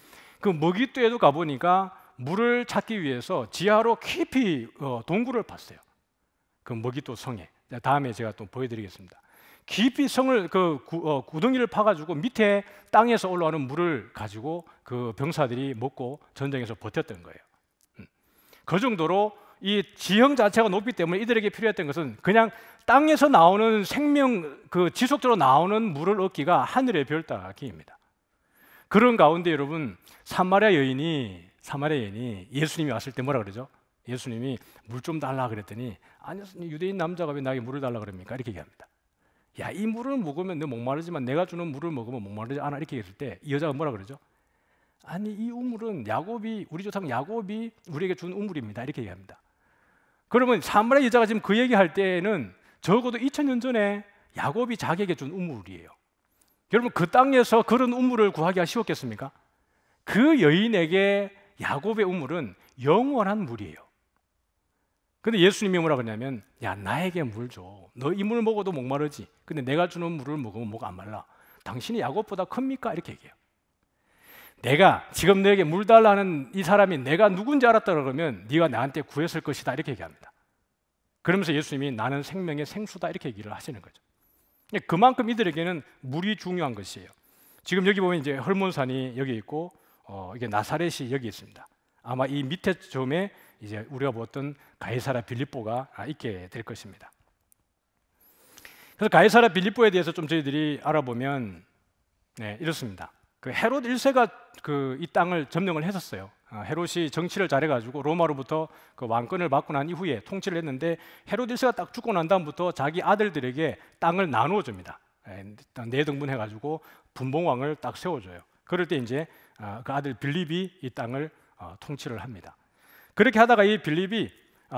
A: 그 머깃도에도 가보니까 물을 찾기 위해서 지하로 깊이 동굴을 팠어요. 그 머깃도 성에. 다음에 제가 또 보여드리겠습니다. 깊이 성을 구덩이를 파가지고 밑에 땅에서 올라오는 물을 가지고 그 병사들이 먹고 전쟁에서 버텼던 거예요. 그 정도로 이 지형 자체가 높기 때문에 이들에게 필요했던 것은 그냥 땅에서 나오는 생명, 그 지속적으로 나오는 물을 얻기가 하늘의 별 따기입니다. 그런 가운데 여러분 사마리아 여인이 예수님이 왔을 때 뭐라 그러죠? 예수님이 물 좀 달라 그랬더니 아니 유대인 남자가 왜 나에게 물을 달라 그럽니까? 이렇게 얘기합니다. 야, 이 물을 먹으면 너 목마르지만 내가 주는 물을 먹으면 목마르지 않아 이렇게 얘기했을 때 이 여자가 뭐라 그러죠? 아니 이 우물은 우리 조상 야곱이 우리에게 준 우물입니다 이렇게 얘기합니다. 그러면 사마리아 여자가 지금 그 얘기할 때는 적어도 2000년 전에 야곱이 자기에게 준 우물이에요. 여러분 그 땅에서 그런 우물을 구하기가 쉬웠겠습니까? 그 여인에게 야곱의 우물은 영원한 물이에요. 근데 예수님이 뭐라 그러냐면 야 나에게 물 줘. 너 이 물 먹어도 목마르지. 근데 내가 주는 물을 먹으면 목 안 말라. 당신이 야곱보다 큽니까? 이렇게 얘기해요. 내가 지금 너에게 물 달라는 이 사람이 내가 누군지 알았다 그러면 네가 나한테 구했을 것이다 이렇게 얘기합니다. 그러면서 예수님이 나는 생명의 생수다 이렇게 얘기를 하시는 거죠. 그만큼 이들에게는 물이 중요한 것이에요. 지금 여기 보면 이제 헐몬산이 여기 있고 이게 나사렛이 여기 있습니다. 아마 이 밑에 점에 이제 우리가 보았던 가이사랴 빌립보가 있게 될 것입니다. 그래서 가이사랴 빌립보에 대해서 좀 저희들이 알아보면 이렇습니다. 그 헤롯 1세가 이 땅을 점령을 했었어요. 헤롯이 정치를 잘해가지고 로마로부터 그 왕권을 받고 난 이후에 통치를 했는데 헤롯 1세가 딱 죽고 난 다음부터 자기 아들들에게 땅을 나누어 줍니다. 4등분 해가지고 분봉왕을 딱 세워줘요. 그럴 때 이제 그 아들 빌립이 이 땅을 통치를 합니다. 그렇게 하다가 이 빌립이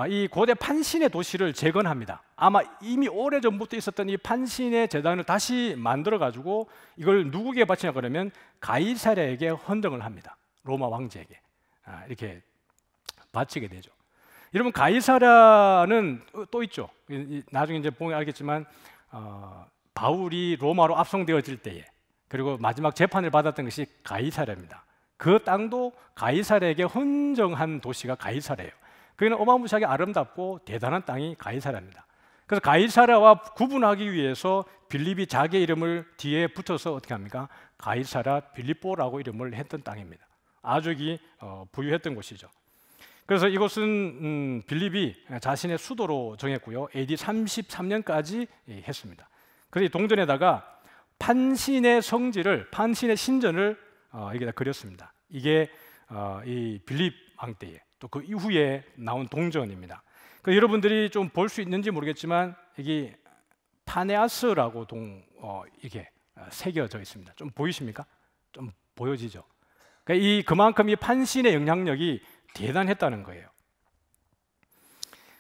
A: 이 고대 판신의 도시를 재건합니다. 아마 이미 오래전부터 있었던 이 판신의 제단을 다시 만들어가지고 이걸 누구에게 바치냐 그러면 가이사랴에게 헌정을 합니다. 로마 왕제에게 이렇게 바치게 되죠. 여러분 가이사랴는 또 있죠. 나중에 이제 보면 알겠지만 바울이 로마로 압송되어질 때에 그리고 마지막 재판을 받았던 것이 가이사랴입니다. 그 땅도 가이사랴에게 헌정한 도시가 가이사랴예요. 그는 어마무시하게 아름답고 대단한 땅이 가이사랴입니다. 그래서 가이사랴와 구분하기 위해서 빌립이 자기 이름을 뒤에 붙여서 어떻게 합니까? 가이사랴 빌립보라고 이름을 했던 땅입니다. 아주 부유했던 곳이죠. 그래서 이곳은 빌립이 자신의 수도로 정했고요. AD 33년까지 했습니다. 그래서 이 동전에다가 판신의 성지를, 판신의 신전을 여기다 그렸습니다. 이게 이 빌립 왕 때에 또 그 이후에 나온 동전입니다. 여러분들이 좀 볼 수 있는지 모르겠지만 여기 파네아스라고 이게 새겨져 있습니다. 좀 보이십니까? 좀 보여지죠? 그만큼 이 판신의 영향력이 대단했다는 거예요.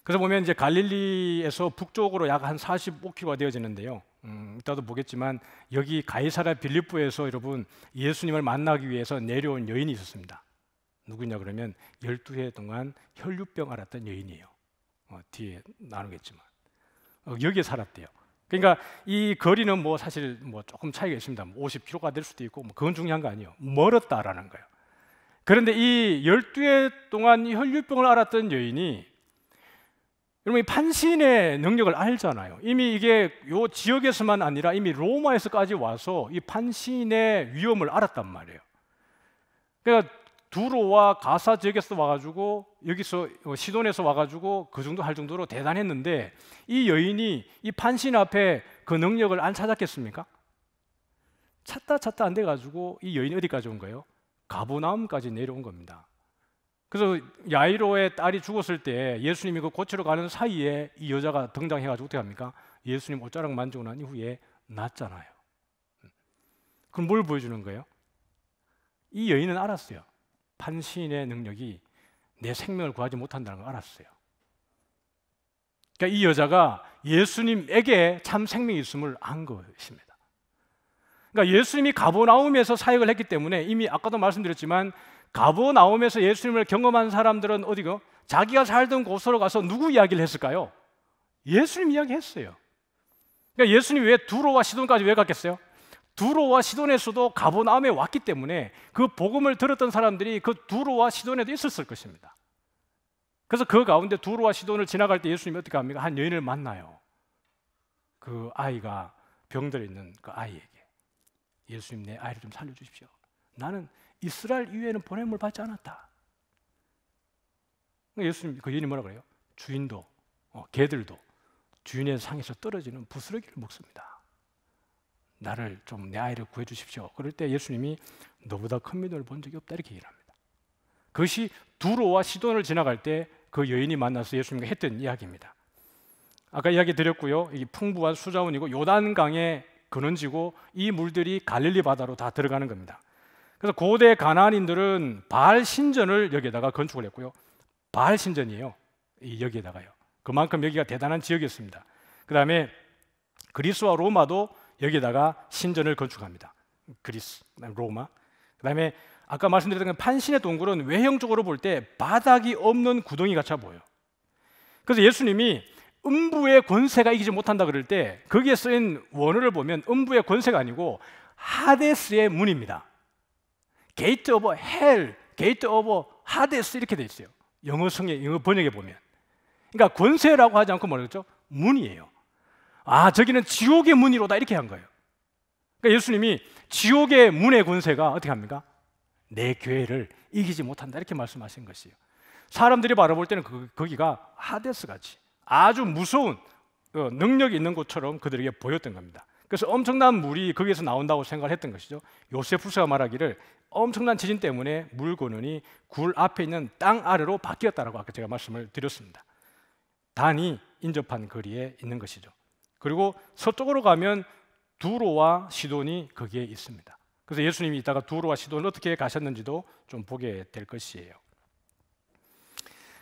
A: 그래서 보면 이제 갈릴리에서 북쪽으로 약 한 45km가 되어지는데요. 이따도 보겠지만 여기 가이사랴 빌립보에서 여러분 예수님을 만나기 위해서 내려온 여인이 있었습니다. 누구냐 그러면 12해 동안 혈류병 앓았던 여인이에요. 뒤에 나누겠지만 여기에 살았대요. 그러니까 이 거리는 뭐 사실 뭐 조금 차이가 있습니다. 50km가 될 수도 있고 그건 중요한 거 아니에요. 멀었다라는 거예요. 그런데 이 12해 동안 이 혈류병을 앓았던 여인이 여러분 이 판신의 능력을 알잖아요. 이미 이게 요 지역에서만 아니라 이미 로마에서까지 와서 이 판신의 위험을 알았단 말이에요. 그러니까 두로와 가사 지역에서 와가지고 여기서 시돈에서 와가지고 그 정도 할 정도로 대단했는데 이 여인이 이 판신 앞에 그 능력을 안 찾았겠습니까? 찾다 안 돼가지고 이 여인이 어디까지 온 거예요? 가버나움까지 내려온 겁니다. 그래서 야이로의 딸이 죽었을 때 예수님이 그 고치러 가는 사이에 이 여자가 등장해가지고 어떻게 합니까? 예수님 옷자락 만지고 난 이후에 낫잖아요. 그럼 뭘 보여주는 거예요? 이 여인은 알았어요. 판신의 능력이 내 생명을 구하지 못한다는 걸 알았어요. 그러니까 이 여자가 예수님에게 참 생명이 있음을 안 것입니다. 그러니까 예수님이 가버나움에서 사역을 했기 때문에 이미 아까도 말씀드렸지만 가버나움에서 예수님을 경험한 사람들은 어디고? 자기가 살던 곳으로 가서 누구 이야기를 했을까요? 예수님 이야기했어요. 그러니까 예수님이 왜 두로와 시돈까지 왜 갔겠어요? 두로와 시돈에서도 가버나움에 왔기 때문에 그 복음을 들었던 사람들이 그 두로와 시돈에도 있었을 것입니다. 그래서 그 가운데 두로와 시돈을 지나갈 때 예수님이 어떻게 합니까? 한 여인을 만나요. 그 아이가 병들어 있는 그 아이에게 예수님 내 아이를 좀 살려주십시오. 나는 이스라엘 이외에는 보냄을 받지 않았다. 예수님 그 여인이 뭐라 그래요? 주인도 개들도 주인의 상에서 떨어지는 부스러기를 먹습니다. 나를 좀 내 아이를 구해 주십시오. 그럴 때 예수님이 너보다 큰 믿음을 본 적이 없다 이렇게 얘기를 합니다. 그것이 두로와 시돈을 지나갈 때 그 여인이 만나서 예수님과 했던 이야기입니다. 아까 이야기 드렸고요. 이 풍부한 수자원이고 요단강에 근원지고 이 물들이 갈릴리 바다로 다 들어가는 겁니다. 그래서 고대 가나안인들은 바알 신전을 여기에다가 건축을 했고요. 바알 신전이에요. 이 여기에다가요. 그만큼 여기가 대단한 지역이었습니다. 그 다음에 그리스와 로마도 여기에다가 신전을 건축합니다. 그리스, 로마. 그 다음에 아까 말씀드렸던 판신의 동굴은 외형적으로 볼 때 바닥이 없는 구덩이 같아 보여요. 그래서 예수님이 음부의 권세가 이기지 못한다 그럴 때 거기에 쓰인 원어를 보면 음부의 권세가 아니고 하데스의 문입니다. 게이트 오브 헬, 게이트 오브 하데스 이렇게 돼 있어요. 영어 번역에 보면. 그러니까 권세라고 하지 않고 뭐라고 그랬죠? 문이에요. 아, 저기는 지옥의 문이로다 이렇게 한 거예요. 그러니까 예수님이 지옥의 문의 권세가 어떻게 합니까? 내 교회를 이기지 못한다 이렇게 말씀하신 것이에요. 사람들이 바라볼 때는 거기가 하데스같이 아주 무서운 능력이 있는 것처럼 그들에게 보였던 겁니다. 그래서 엄청난 물이 거기에서 나온다고 생각을 했던 것이죠. 요세푸스가 말하기를 엄청난 지진 때문에 물 근원이 굴 앞에 있는 땅 아래로 바뀌었다라고 아까 제가 말씀을 드렸습니다. 단이 인접한 거리에 있는 것이죠. 그리고 서쪽으로 가면 두로와 시돈이 거기에 있습니다. 그래서 예수님이 이따가 두로와 시돈을 어떻게 가셨는지도 좀 보게 될 것이에요.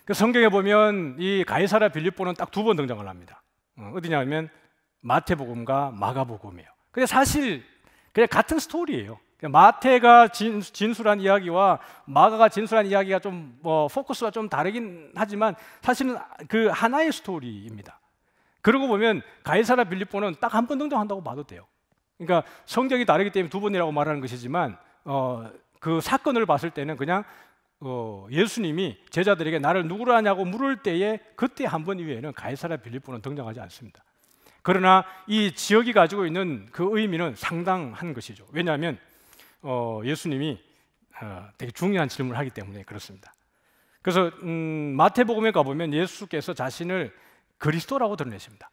A: 그 성경에 보면 이 가이사랴 빌립보는 딱 두 번 등장을 합니다. 어디냐면 마태복음과 마가복음이에요. 근데 사실 그냥 같은 스토리예요. 마태가 진술한 이야기와 마가가 진술한 이야기가 좀 포커스가 좀 다르긴 하지만 사실은 그 하나의 스토리입니다. 그러고 보면 가이사랴 빌립보는 딱 한 번 등장한다고 봐도 돼요. 그러니까 성경이 다르기 때문에 두 번이라고 말하는 것이지만 그 사건을 봤을 때는 그냥 예수님이 제자들에게 나를 누구로 하냐고 물을 때에 그때 한 번 이외에는 가이사랴 빌립보는 등장하지 않습니다. 그러나 이 지역이 가지고 있는 그 의미는 상당한 것이죠. 왜냐하면 예수님이 되게 중요한 질문을 하기 때문에 그렇습니다. 그래서 마태복음에 가보면 예수께서 자신을 그리스도라고 드러내십니다.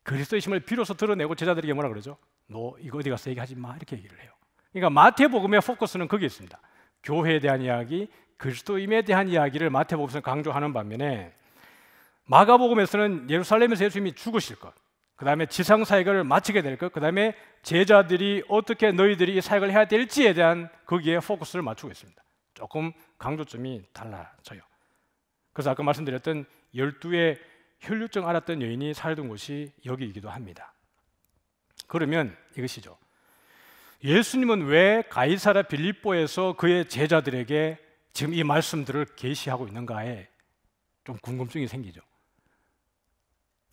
A: 그리스도이심을 비로소 드러내고 제자들에게 뭐라 그러죠? 너 이거 어디 가서 얘기하지 마 이렇게 얘기를 해요. 그러니까 마태복음의 포커스는 거기에 있습니다. 교회에 대한 이야기, 그리스도임에 대한 이야기를 마태복음에서 강조하는 반면에 마가복음에서는 예루살렘에서 예수님이 죽으실 것, 그 다음에 지상 사역을 마치게 될 것, 그 다음에 제자들이 어떻게 너희들이 이 사역을 해야 될지에 대한 거기에 포커스를 맞추고 있습니다. 조금 강조점이 달라져요. 그래서 아까 말씀드렸던 12의 혈류증 앓았던 여인이 살던 곳이 여기이기도 합니다. 그러면 이것이죠. 예수님은 왜 가이사랴 빌립보에서 그의 제자들에게 지금 이 말씀들을 계시하고 있는가에 좀 궁금증이 생기죠.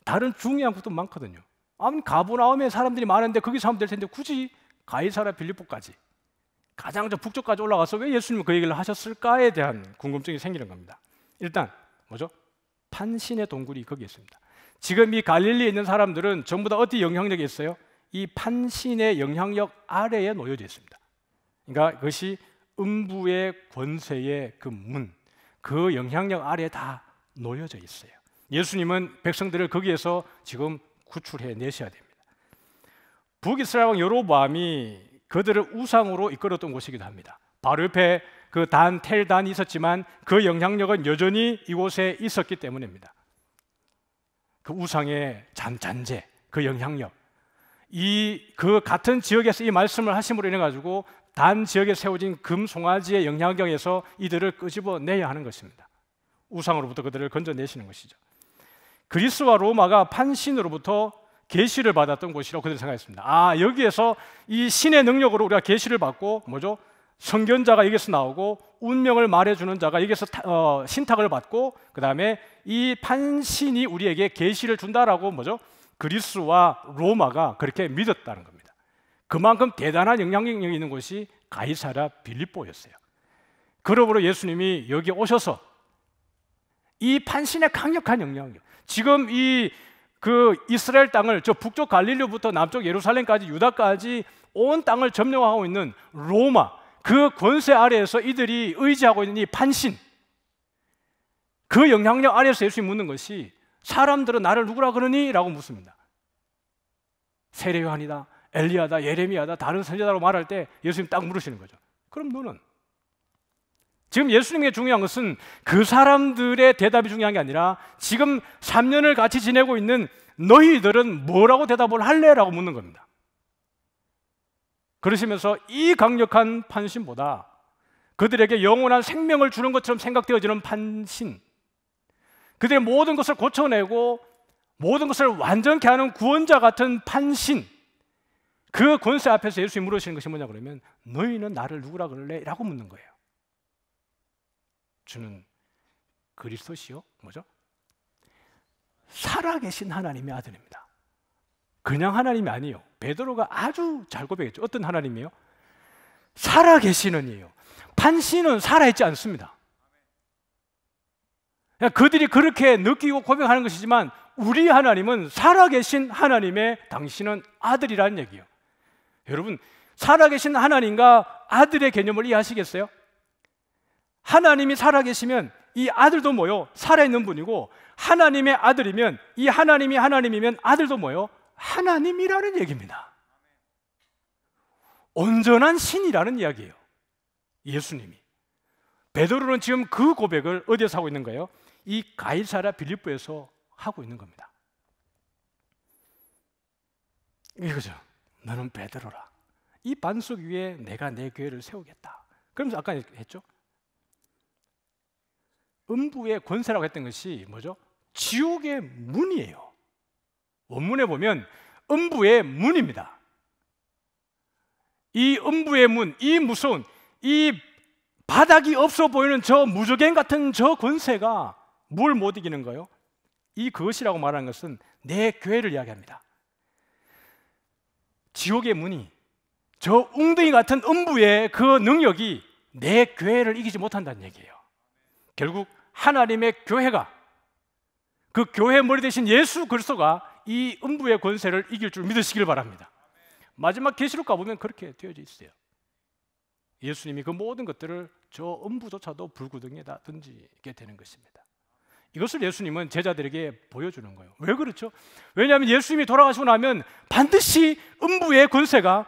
A: 다른 중요한 것도 많거든요. 아무튼 가버나움에 사람들이 많은데 거기서 하면 될 텐데 굳이 가이사랴 빌립보까지 가장 저 북쪽까지 올라가서 왜 예수님은 그 얘기를 하셨을까에 대한 궁금증이 생기는 겁니다. 일단 뭐죠? 판신의 동굴이 거기 있습니다. 지금 이 갈릴리에 있는 사람들은 전부 다 어디 영향력이 있어요? 이 판신의 영향력 아래에 놓여져 있습니다. 그러니까 그것이 음부의 권세의 그 문, 그 영향력 아래에 다 놓여져 있어요. 예수님은 백성들을 거기에서 지금 구출해 내셔야 됩니다. 북이스라엘 왕 여로보암이 그들을 우상으로 이끌었던 곳이기도 합니다. 바로 옆에 그 텔단이 있었지만 그 영향력은 여전히 이곳에 있었기 때문입니다. 그 우상의 잔재, 그 영향력, 그 같은 지역에서 이 말씀을 하심으로 인해 가지고 단 지역에 세워진 금송아지의 영향력에서 이들을 끄집어내야 하는 것입니다. 우상으로부터 그들을 건져내시는 것이죠. 그리스와 로마가 판신으로부터 계시를 받았던 곳이라고 그들은 생각했습니다. 여기에서 이 신의 능력으로 우리가 계시를 받고 뭐죠? 선견자가 여기서 나오고 운명을 말해주는 자가 여기서 신탁을 받고 그 다음에 이 판신이 우리에게 계시를 준다라고 뭐죠? 그리스와 로마가 그렇게 믿었다는 겁니다. 그만큼 대단한 영향력이 있는 곳이 가이사랴 빌립보였어요. 그러므로 예수님이 여기 오셔서 이 판신의 강력한 영향력, 지금 그 이스라엘 땅을 저 북쪽 갈릴리부터 남쪽 예루살렘까지 유다까지 온 땅을 점령하고 있는 로마, 그 권세 아래에서 이들이 의지하고 있는 이 판신, 그 영향력 아래에서 예수님이 묻는 것이 사람들은 나를 누구라 그러니? 라고 묻습니다. 세례 요한이다, 엘리야다, 예레미야다, 다른 선지자라고 말할 때 예수님 딱 물으시는 거죠. 그럼 너는? 지금 예수님에게 중요한 것은 그 사람들의 대답이 중요한 게 아니라 지금 3년을 같이 지내고 있는 너희들은 뭐라고 대답을 할래? 라고 묻는 겁니다. 그러시면서 이 강력한 판신보다 그들에게 영원한 생명을 주는 것처럼 생각되어지는 판신, 그들의 모든 것을 고쳐내고 모든 것을 완전케 하는 구원자 같은 판신, 그 권세 앞에서 예수님이 물으시는 것이 뭐냐 그러면 너희는 나를 누구라 그럴래? 라고 묻는 거예요. 주는 그리스도시요 뭐죠? 살아계신 하나님의 아들입니다. 그냥 하나님이 아니에요. 베드로가 아주 잘 고백했죠. 어떤 하나님이에요? 살아계시는 이에요. 판신은 살아있지 않습니다. 그들이 그렇게 느끼고 고백하는 것이지만 우리 하나님은 살아계신 하나님의 당신은 아들이라는 얘기예요. 여러분, 살아계신 하나님과 아들의 개념을 이해하시겠어요? 하나님이 살아계시면 이 아들도 뭐요? 살아있는 분이고, 하나님의 아들이면 이 하나님이 하나님이면 아들도 뭐요? 하나님이라는 얘기입니다. 온전한 신이라는 이야기예요. 예수님이. 베드로는 지금 그 고백을 어디에서 하고 있는 거예요? 이 가이사랴 빌립보에서 하고 있는 겁니다. 이거죠. 너는 베드로라. 이 반석 위에 내가 내 교회를 세우겠다. 그러면서 아까 했죠? 음부의 권세라고 했던 것이 뭐죠? 지옥의 문이에요. 원문에 보면 음부의 문입니다. 이 음부의 문, 이 무서운, 이 바닥이 없어 보이는 저 무저갱 같은 저 권세가 뭘 못 이기는 거예요? 이 그것이라고 말하는 것은 내 교회를 이야기합니다. 지옥의 문이, 저 웅덩이 같은 음부의 그 능력이 내 교회를 이기지 못한다는 얘기예요. 결국 하나님의 교회가, 그 교회 머리 대신 예수 그리스도가 이 음부의 권세를 이길 줄 믿으시길 바랍니다. 마지막 계시록 가보면 그렇게 되어져 있어요. 예수님이 그 모든 것들을 저 음부조차도 불구덩이에다 던지게 되는 것입니다. 이것을 예수님은 제자들에게 보여주는 거예요. 왜 그렇죠? 왜냐하면 예수님이 돌아가시고 나면 반드시 음부의 권세가,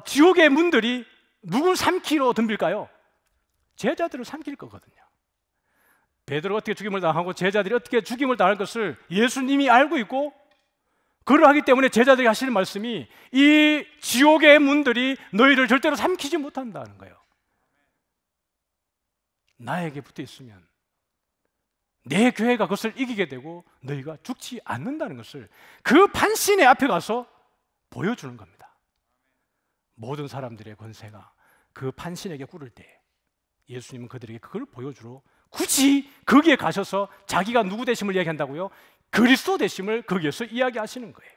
A: 지옥의 문들이 누굴 삼키러 덤빌까요? 제자들을 삼킬 거거든요. 베드로가 어떻게 죽임을 당하고 제자들이 어떻게 죽임을 당할 것을 예수님이 알고 있고, 그러하기 때문에 제자들이 하시는 말씀이 이 지옥의 문들이 너희를 절대로 삼키지 못한다는 거예요. 나에게 붙어 있으면 내 교회가 그것을 이기게 되고 너희가 죽지 않는다는 것을 그 판신의 앞에 가서 보여주는 겁니다. 모든 사람들의 권세가 그 판신에게 꿇을 때 예수님은 그들에게 그걸 보여주러 굳이 거기에 가셔서 자기가 누구 되심을 이야기한다고요? 그리스도 되심을 거기에서 이야기하시는 거예요.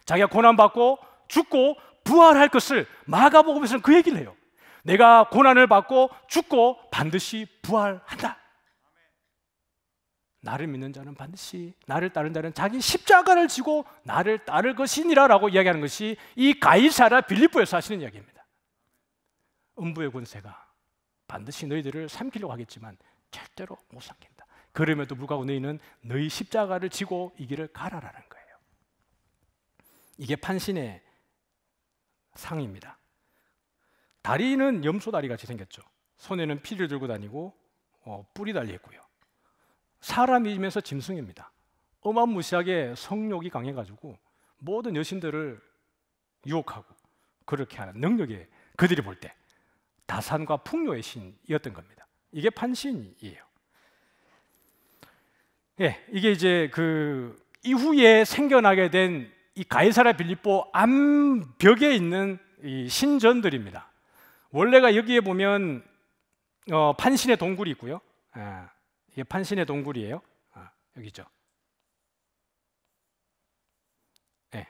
A: 자기가 고난받고 죽고 부활할 것을 마가복음에서는 그 얘기를 해요. 내가 고난을 받고 죽고 반드시 부활한다. 나를 믿는 자는 반드시, 나를 따르는 자는 자기 십자가를 지고 나를 따를 것이니라 라고 이야기하는 것이 이 가이사랴 빌립보에서 하시는 이야기입니다. 음부의 권세가 반드시 너희들을 삼키려고 하겠지만 절대로 못 삼킨다. 그럼에도 불구하고 너희는 너희 십자가를 지고 이 길을 가라라는 거예요. 이게 판신의 상입니다. 다리는 염소다리 같이 생겼죠. 손에는 피를 들고 다니고 뿔이 달려있고요. 사람이면서 짐승입니다. 어마무시하게 성욕이 강해가지고 모든 여신들을 유혹하고 그렇게 하는 능력이 그들이 볼 때 다산과 풍요의 신이었던 겁니다. 이게 판신이에요. 예, 이게 이제 그 이후에 생겨나게 된 이 가이사랴 빌립보 암벽에 있는 이 신전들입니다. 원래가 여기에 보면 판신의 동굴이 있고요. 이게 판신의 동굴이에요. 여기죠. 예,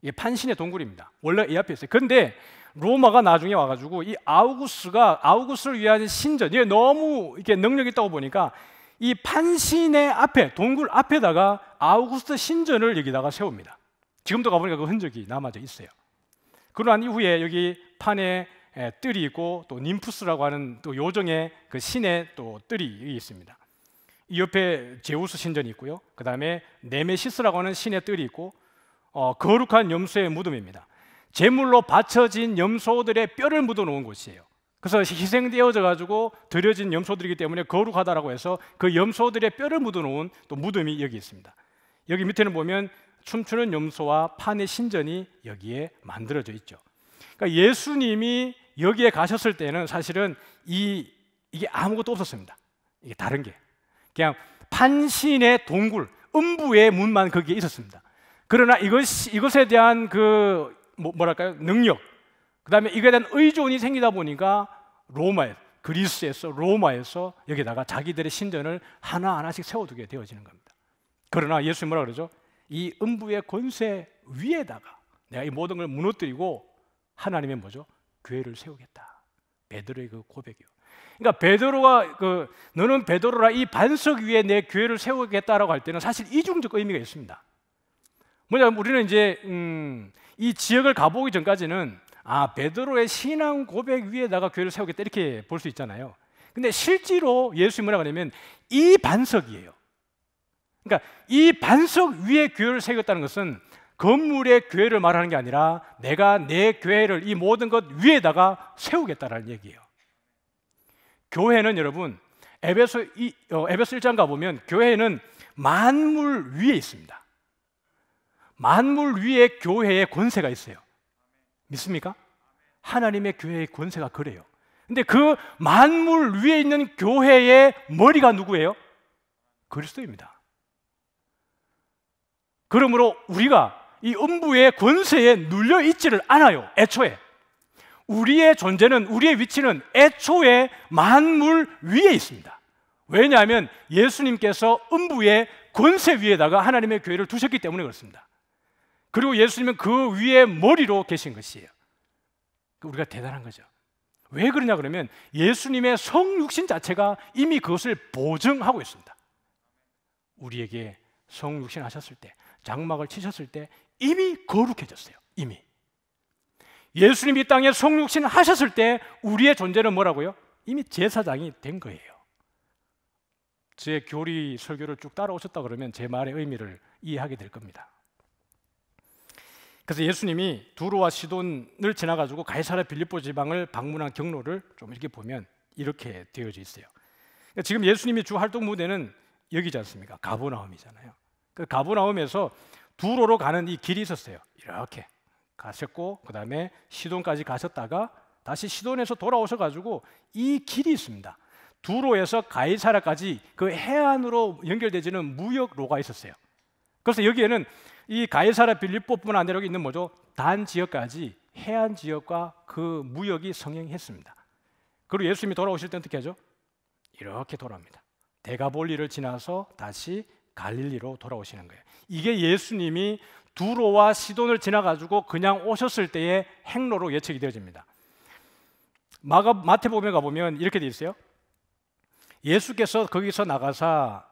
A: 이게 판신의 동굴입니다. 원래 이 앞에 있어요. 그런데 로마가 나중에 와가지고 이 아우구스를 위한 신전, 이게 너무 이렇게 능력이 있다고 보니까 이 판신의 앞에, 동굴 앞에다가 아우구스트 신전을 여기다가 세웁니다. 지금도 가보니까 그 흔적이 남아져 있어요. 그러한 이후에 여기 판에 뜰이 있고 또 님푸스라고 하는 또 요정의 그 신의 또 뜰이 있습니다. 이 옆에 제우스 신전이 있고요. 그 다음에 네메시스라고 하는 신의 뜰이 있고 거룩한 염소의 무덤입니다. 제물로 바쳐진 염소들의 뼈를 묻어놓은 곳이에요. 그래서 희생되어져 가지고 드려진 염소들이기 때문에 거룩하다라고 해서 그 염소들의 뼈를 묻어놓은 또 무덤이 여기 있습니다. 여기 밑에는 보면 춤추는 염소와 판의 신전이 여기에 만들어져 있죠. 그러니까 예수님이 여기에 가셨을 때는 사실은 이게 아무것도 없었습니다. 이게 다른 게 그냥 판신의 동굴, 음부의 문만 거기에 있었습니다. 그러나 이것에 대한 그 뭐랄까요, 능력, 그 다음에 이거에 대한 의존이 생기다 보니까 그리스에서 로마에서 여기다가 자기들의 신전을 하나하나씩 세워두게 되어지는 겁니다. 그러나 예수님 뭐라 그러죠? 이 음부의 권세 위에다가 내가 이 모든 걸 무너뜨리고 하나님의 뭐죠? 교회를 세우겠다. 베드로의 그 고백이요. 그러니까 베드로가 너는 베드로라 이 반석 위에 내 교회를 세우겠다라고 할 때는 사실 이중적 의미가 있습니다. 뭐냐면 우리는 이제 이 지역을 가보기 전까지는 베드로의 신앙 고백 위에다가 교회를 세우겠다 이렇게 볼 수 있잖아요. 근데 실제로 예수님이 뭐라고 하냐면 이 반석이에요. 그러니까 이 반석 위에 교회를 세우겠다는 것은 건물의 교회를 말하는 게 아니라 내가 내 교회를 이 모든 것 위에다가 세우겠다라는 얘기예요. 교회는 여러분 에베소 1장 가보면 교회는 만물 위에 있습니다. 만물 위에 교회의 권세가 있어요. 믿습니까? 하나님의 교회의 권세가 그래요. 근데 그 만물 위에 있는 교회의 머리가 누구예요? 그리스도입니다. 그러므로 우리가 이 음부의 권세에 눌려 있지를 않아요. 애초에 우리의 존재는, 우리의 위치는 애초에 만물 위에 있습니다. 왜냐하면 예수님께서 음부의 권세 위에다가 하나님의 교회를 두셨기 때문에 그렇습니다. 그리고 예수님은 그 위에 머리로 계신 것이에요. 우리가 대단한 거죠. 왜 그러냐 그러면 예수님의 성육신 자체가 이미 그것을 보증하고 있습니다. 우리에게 성육신 하셨을 때, 장막을 치셨을 때 이미 거룩해졌어요. 이미 예수님이 이 땅에 성육신 하셨을 때 우리의 존재는 뭐라고요? 이미 제사장이 된 거예요. 제 교리 설교를 쭉 따라오셨다 그러면 제 말의 의미를 이해하게 될 겁니다. 그래서 예수님이 두로와 시돈을 지나가지고 가이사랴 빌립보 지방을 방문한 경로를 좀 이렇게 보면 이렇게 되어져 있어요. 그러니까 지금 예수님이 주 활동 무대는 여기지 않습니까? 가버나움이잖아요. 그 가버나움에서 두로로 가는 이 길이 있었어요. 이렇게 가셨고 그 다음에 시돈까지 가셨다가 다시 시돈에서 돌아오셔가지고 이 길이 있습니다. 두로에서 가이사랴까지 그 해안으로 연결되지는 무역로가 있었어요. 그래서 여기에는 이 가이사랴 빌립보뿐 아니라 여기 있는 뭐죠? 단 지역까지 해안 지역과 그 무역이 성행했습니다. 그리고 예수님이 돌아오실 때 어떻게 하죠? 이렇게 돌아옵니다. 데가볼리를 지나서 다시 갈릴리로 돌아오시는 거예요. 이게 예수님이 두로와 시돈을 지나가지고 그냥 오셨을 때의 행로로 예측이 되어집니다. 마태복음에 가보면 이렇게 돼 있어요. 예수께서 거기서 나가사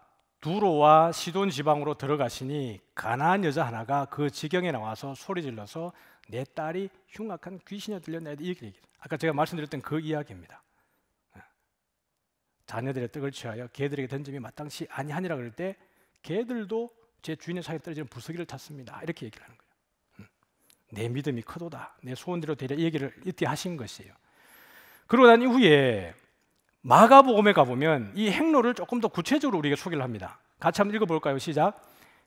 A: 두로와 시돈 지방으로 들어가시니 가나안 여자 하나가 그 지경에 나와서 소리질러서 내 딸이 흉악한 귀신이 들렸나 이 얘기를 아까 제가 말씀드렸던 그 이야기입니다. 자녀들의 떡을 취하여 개들에게 던짐이 마땅치 아니하니라 그럴 때 개들도 제 주인의 상에 떨어지는 부스기를 탔습니다. 이렇게 얘기를 하는 거예요. 내 믿음이 크도다. 내 소원대로 되려 이 얘기를 이때 하신 것이에요. 그러고 난 이후에 마가복음에 가보면 이 행로를 조금 더 구체적으로 우리에게 소개를 합니다. 같이 한번 읽어볼까요? 시작.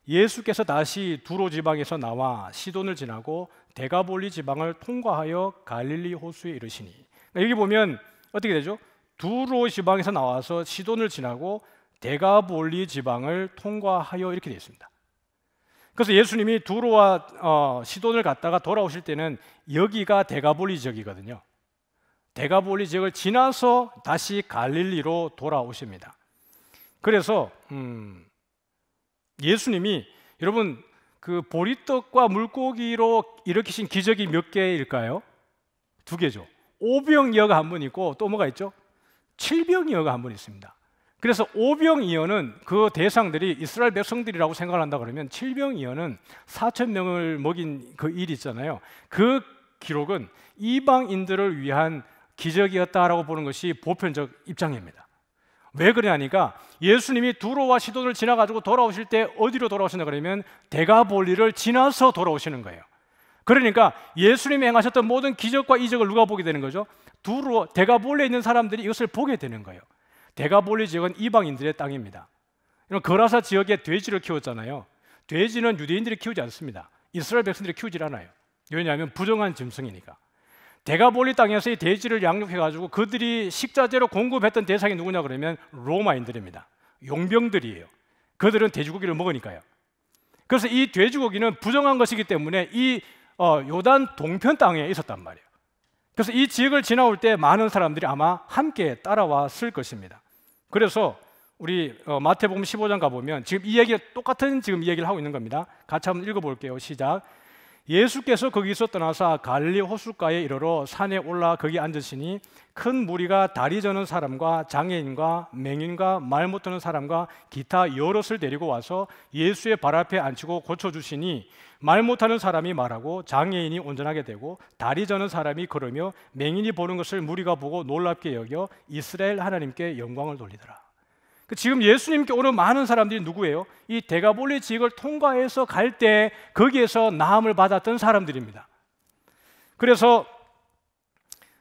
A: 예수께서 다시 두로 지방에서 나와 시돈을 지나고 데가볼리 지방을 통과하여 갈릴리 호수에 이르시니, 그러니까 여기 보면 어떻게 되죠? 두로 지방에서 나와서 시돈을 지나고 데가볼리 지방을 통과하여 이렇게 되어 있습니다. 그래서 예수님이 두로와 시돈을 갔다가 돌아오실 때는 여기가 데가볼리 지역이거든요. 데가볼리 지역을 지나서 다시 갈릴리로 돌아오십니다. 그래서 예수님이 여러분 그 보리떡과 물고기로 일으키신 기적이 몇 개일까요? 2개죠. 오병이어가 한 번 있고 또 뭐가 있죠? 칠병이어가 한 번 있습니다. 그래서 오병이어는 그 대상들이 이스라엘 백성들이라고 생각을 한다 그러면 칠병이어는 4,000명을 먹인 그 일 있잖아요. 그 기록은 이방인들을 위한 기적이었다라고 보는 것이 보편적 입장입니다. 왜 그러냐니까 예수님이 두로와 시돈을 지나가지고 돌아오실 때 어디로 돌아오신다 그러면 데가볼리를 지나서 돌아오시는 거예요. 그러니까 예수님이 행하셨던 모든 기적과 이적을 누가 보게 되는 거죠? 두로, 데가볼리에 있는 사람들이 이것을 보게 되는 거예요. 데가볼리 지역은 이방인들의 땅입니다. 거라사 지역에 돼지를 키웠잖아요. 돼지는 유대인들이 키우지 않습니다. 이스라엘 백성들이 키우질 않아요. 왜냐하면 부정한 짐승이니까. 데가볼리 땅에서 이 돼지를 양육해가지고 그들이 식자재로 공급했던 대상이 누구냐 그러면 로마인들입니다. 용병들이에요. 그들은 돼지고기를 먹으니까요. 그래서 이 돼지고기는 부정한 것이기 때문에 이 요단 동편 땅에 있었단 말이에요. 그래서 이 지역을 지나올 때 많은 사람들이 아마 함께 따라왔을 것입니다. 그래서 우리 마태복음 15장 가보면 지금 이 얘기 똑같은 지금 이야기를 하고 있는 겁니다. 같이 한번 읽어볼게요. 시작. 예수께서 거기서 떠나사 갈릴리 호숫가에 이르러 산에 올라 거기 앉으시니 큰 무리가 다리 저는 사람과 장애인과 맹인과 말 못하는 사람과 기타 여럿을 데리고 와서 예수의 발 앞에 앉히고 고쳐주시니 말 못하는 사람이 말하고 장애인이 온전하게 되고 다리 저는 사람이 걸으며 맹인이 보는 것을 무리가 보고 놀랍게 여겨 이스라엘 하나님께 영광을 돌리더라. 지금 예수님께 오는 많은 사람들이 누구예요? 이 데가볼리 지역을 통과해서 갈 때 거기에서 나음을 받았던 사람들입니다. 그래서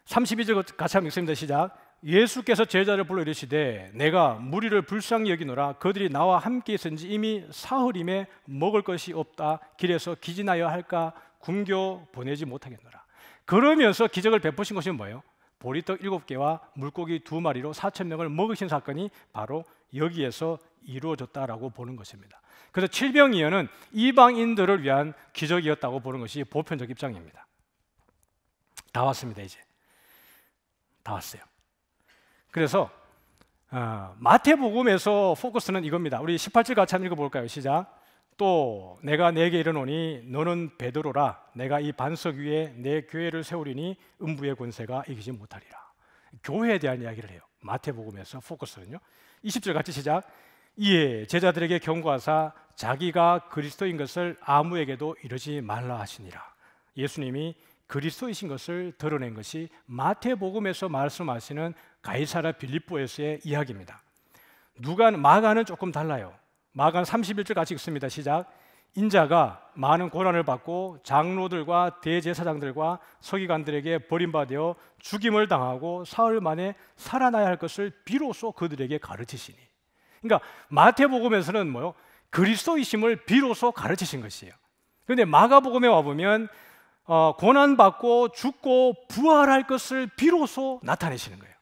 A: 32절 같이 한번 읽습니다. 시작. 예수께서 제자를 불러 이르시되 내가 무리를 불쌍히 여기노라. 그들이 나와 함께 있은지 이미 사흘임에 먹을 것이 없다. 길에서 기진하여 할까 굶겨 보내지 못하겠노라. 그러면서 기적을 베푸신 것이 뭐예요? 보리떡 7개와 물고기 2마리로 4,000명을 먹으신 사건이 바로 여기에서 이루어졌다라고 보는 것입니다. 그래서 칠병이어는 이방인들을 위한 기적이었다고 보는 것이 보편적 입장입니다. 다 왔습니다. 이제 다 왔어요. 그래서 마태복음에서 포커스는 이겁니다. 우리 18절 같이 한번 읽어볼까요? 시작. 또 내가 내게 이르노니 너는 베드로라. 내가 이 반석 위에 내 교회를 세우리니 음부의 권세가 이기지 못하리라. 교회에 대한 이야기를 해요. 마태복음에서 포커스는요. 20절 같이 시작. 이에 제자들에게 경고하사 자기가 그리스도인 것을 아무에게도 이르지 말라 하시니라. 예수님이 그리스도이신 것을 드러낸 것이 마태복음에서 말씀하시는 가이사랴 빌립보에서의 이야기입니다. 마가는 조금 달라요. 마가는 31절 같이 읽습니다. 시작. 인자가 많은 고난을 받고 장로들과 대제사장들과 서기관들에게 버림받아 죽임을 당하고 사흘 만에 살아나야 할 것을 비로소 그들에게 가르치시니. 그러니까 마태복음에서는 뭐요? 그리스도이심을 비로소 가르치신 것이에요. 그런데 마가복음에 와보면 고난받고 죽고 부활할 것을 비로소 나타내시는 거예요.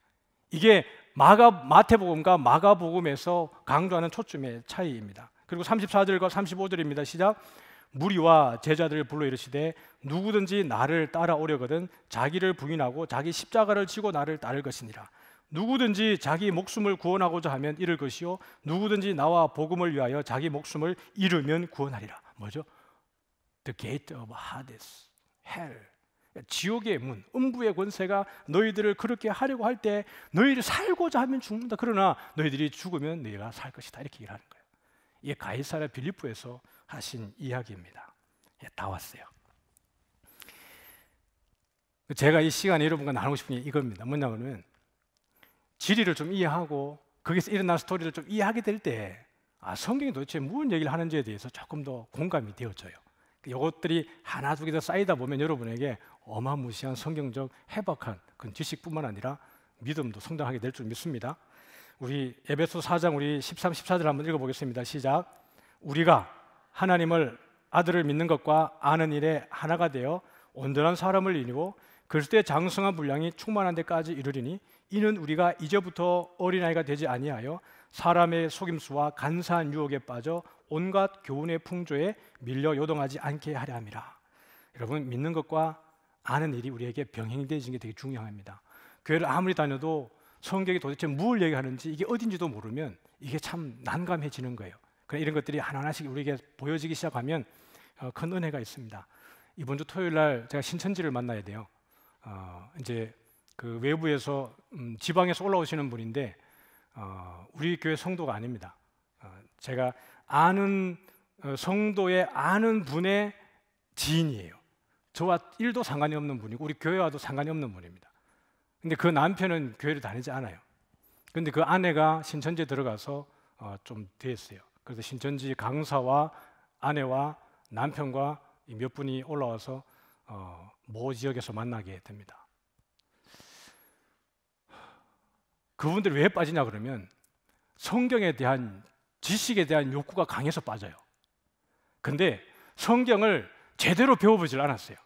A: 이게 마태복음과 마가복음에서 강조하는 초점의 차이입니다. 그리고 34절과 35절입니다. 시작. 무리와 제자들을 불러 이르시되 누구든지 나를 따라오려거든 자기를 부인하고 자기 십자가를 지고 나를 따를 것이니라. 누구든지 자기 목숨을 구원하고자 하면 잃을 것이요 누구든지 나와 복음을 위하여 자기 목숨을 잃으면 구원하리라. 뭐죠? The gate of Hades, hell. 지옥의 문, 음부의 권세가 너희들을 그렇게 하려고 할 때 너희들이 살고자 하면 죽는다. 그러나 너희들이 죽으면 너희가 살 것이다. 이렇게 얘기를 하는 거예요. 이게 가이사랴 빌립보에서 하신 이야기입니다. 예, 다 왔어요. 제가 이 시간에 여러분과 나누고 싶은 게 이겁니다. 뭐냐면 진리를 좀 이해하고 거기서 일어난 스토리를 좀 이해하게 될 때 성경이 도대체 무슨 얘기를 하는지에 대해서 조금 더 공감이 되어져요. 이것들이 하나 두 개 더 쌓이다 보면 여러분에게 어마무시한 성경적 해박한 그런 지식뿐만 아니라 믿음도 성장하게 될 줄 믿습니다. 우리 에베소 4장 우리 13, 14절 한번 읽어보겠습니다. 시작. 우리가 하나님을 아들을 믿는 것과 아는 일에 하나가 되어 온전한 사람을 이루고 그리스도의 장성한 분량이 충만한 데까지 이르리니 이는 우리가 이제부터 어린아이가 되지 아니하여 사람의 속임수와 간사한 유혹에 빠져 온갖 교훈의 풍조에 밀려 요동하지 않게 하려 함이라. 여러분, 믿는 것과 아는 일이 우리에게 병행이 되어지는 게 되게 중요합니다. 교회를 아무리 다녀도 성경이 도대체 뭘 얘기하는지 이게 어딘지도 모르면 이게 참 난감해지는 거예요. 그래, 이런 것들이 하나하나씩 우리에게 보여지기 시작하면 큰 은혜가 있습니다. 이번 주 토요일 날 제가 신천지를 만나야 돼요. 이제 그 외부에서 지방에서 올라오시는 분인데 우리 교회 성도가 아닙니다. 제가 아는 성도의 아는 분의 지인이에요. 저와 일도 상관이 없는 분이고 우리 교회와도 상관이 없는 분입니다. 근데 그 남편은 교회를 다니지 않아요. 근데 그 아내가 신천지에 들어가서 좀 됐어요. 그래서 신천지 강사와 아내와 남편과 몇 분이 올라와서 모 지역에서 만나게 됩니다. 그분들이 왜 빠지냐 그러면 성경에 대한 지식에 대한 욕구가 강해서 빠져요. 근데 성경을 제대로 배워보질 않았어요.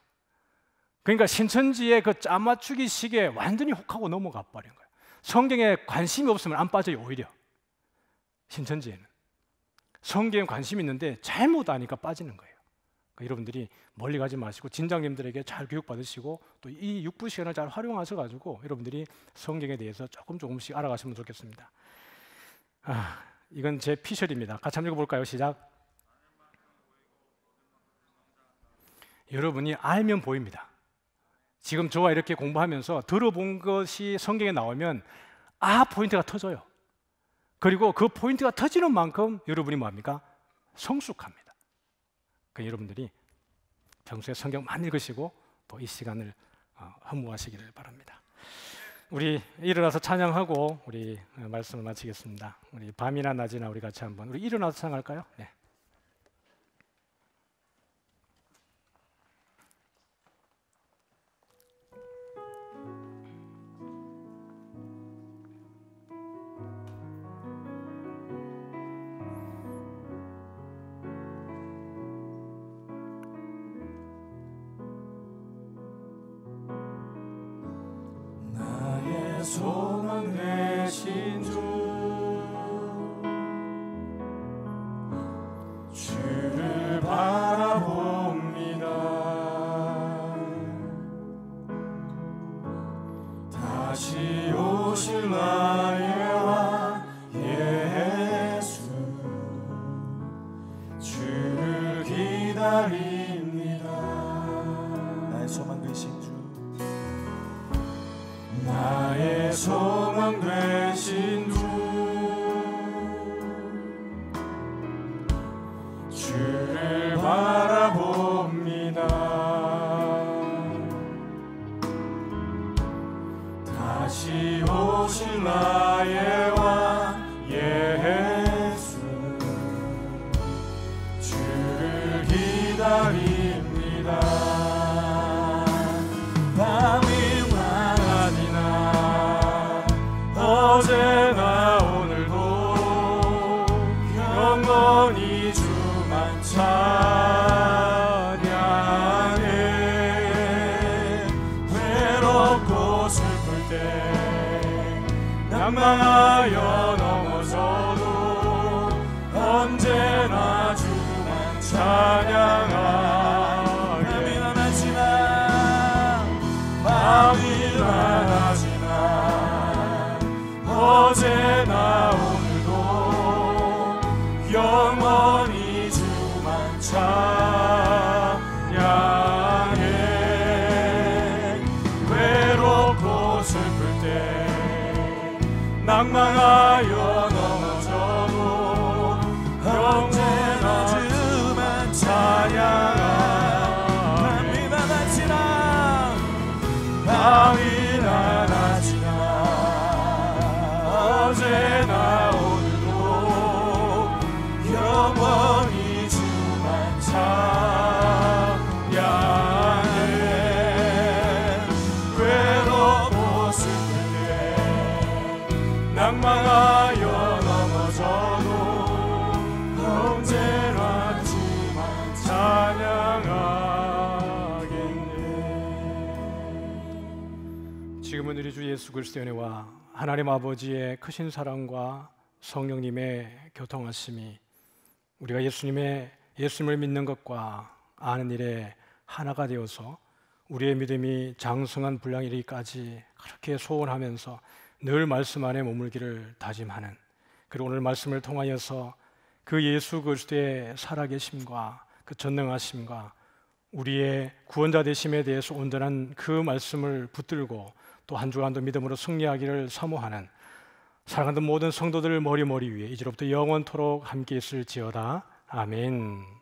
A: 그러니까 신천지의 그 짜맞추기 식에 완전히 혹하고 넘어가 버린 거예요. 성경에 관심이 없으면 안 빠져요. 오히려 신천지에는 성경에 관심이 있는데 잘못 아니까 빠지는 거예요. 그러니까 여러분들이 멀리 가지 마시고 진장님들에게 잘 교육받으시고 또 이 6부 시간을 잘 활용하셔가지고 여러분들이 성경에 대해서 조금씩 알아가시면 좋겠습니다. 이건 제 피셜입니다. 같이 한번 읽어볼까요? 시작. 여러분이 알면 보입니다. 지금 저와 이렇게 공부하면서 들어본 것이 성경에 나오면 포인트가 터져요. 그리고 그 포인트가 터지는 만큼 여러분이 뭐합니까? 성숙합니다. 그러니까 여러분들이 평소에 성경 많이 읽으시고 또 이 시간을 허무하시기를 바랍니다. 우리 일어나서 찬양하고 우리 말씀을 마치겠습니다. 우리 밤이나 낮이나 우리 같이 한번 우리 일어나서 찬양할까요? 네.
B: 소망 되신 주를 바라봅니다. 다시 오실 나의 왕 예수 주를 기다립니다. 나의 소망 되신 주 나의 소망 되신 주 주를 바라봅니다. 다시 오실 나의 왕 예수 주를 기다립니다. 어제나 오늘도 영원히 주만 찬양해. 외롭고 슬플 때 낭망하여 넘어져도 언제나 주만 찬양하게. 밤이나 낮이나 밤이나 낮이나 어제나 오늘도 영원히 주만 찬양해. 외롭고 슬플 때 낭망하여 넘어져도
A: 이름은 우리 주 예수 그리스도의 은혜와 하나님 아버지의 크신 사랑과 성령님의 교통하심이 우리가 예수님을 믿는 것과 아는 일에 하나가 되어서 우리의 믿음이 장성한 분량에 이르기까지 그렇게 소원하면서 늘 말씀 안에 머물기를 다짐하는, 그리고 오늘 말씀을 통하여서 그 예수 그리스도의 살아계심과 그 전능하심과 우리의 구원자 되심에 대해서 온전한 그 말씀을 붙들고 또 한 주간도 믿음으로 승리하기를 사모하는 사랑하는 모든 성도들 머리 위에 이제로부터 영원토록 함께 있을지어다. 아멘.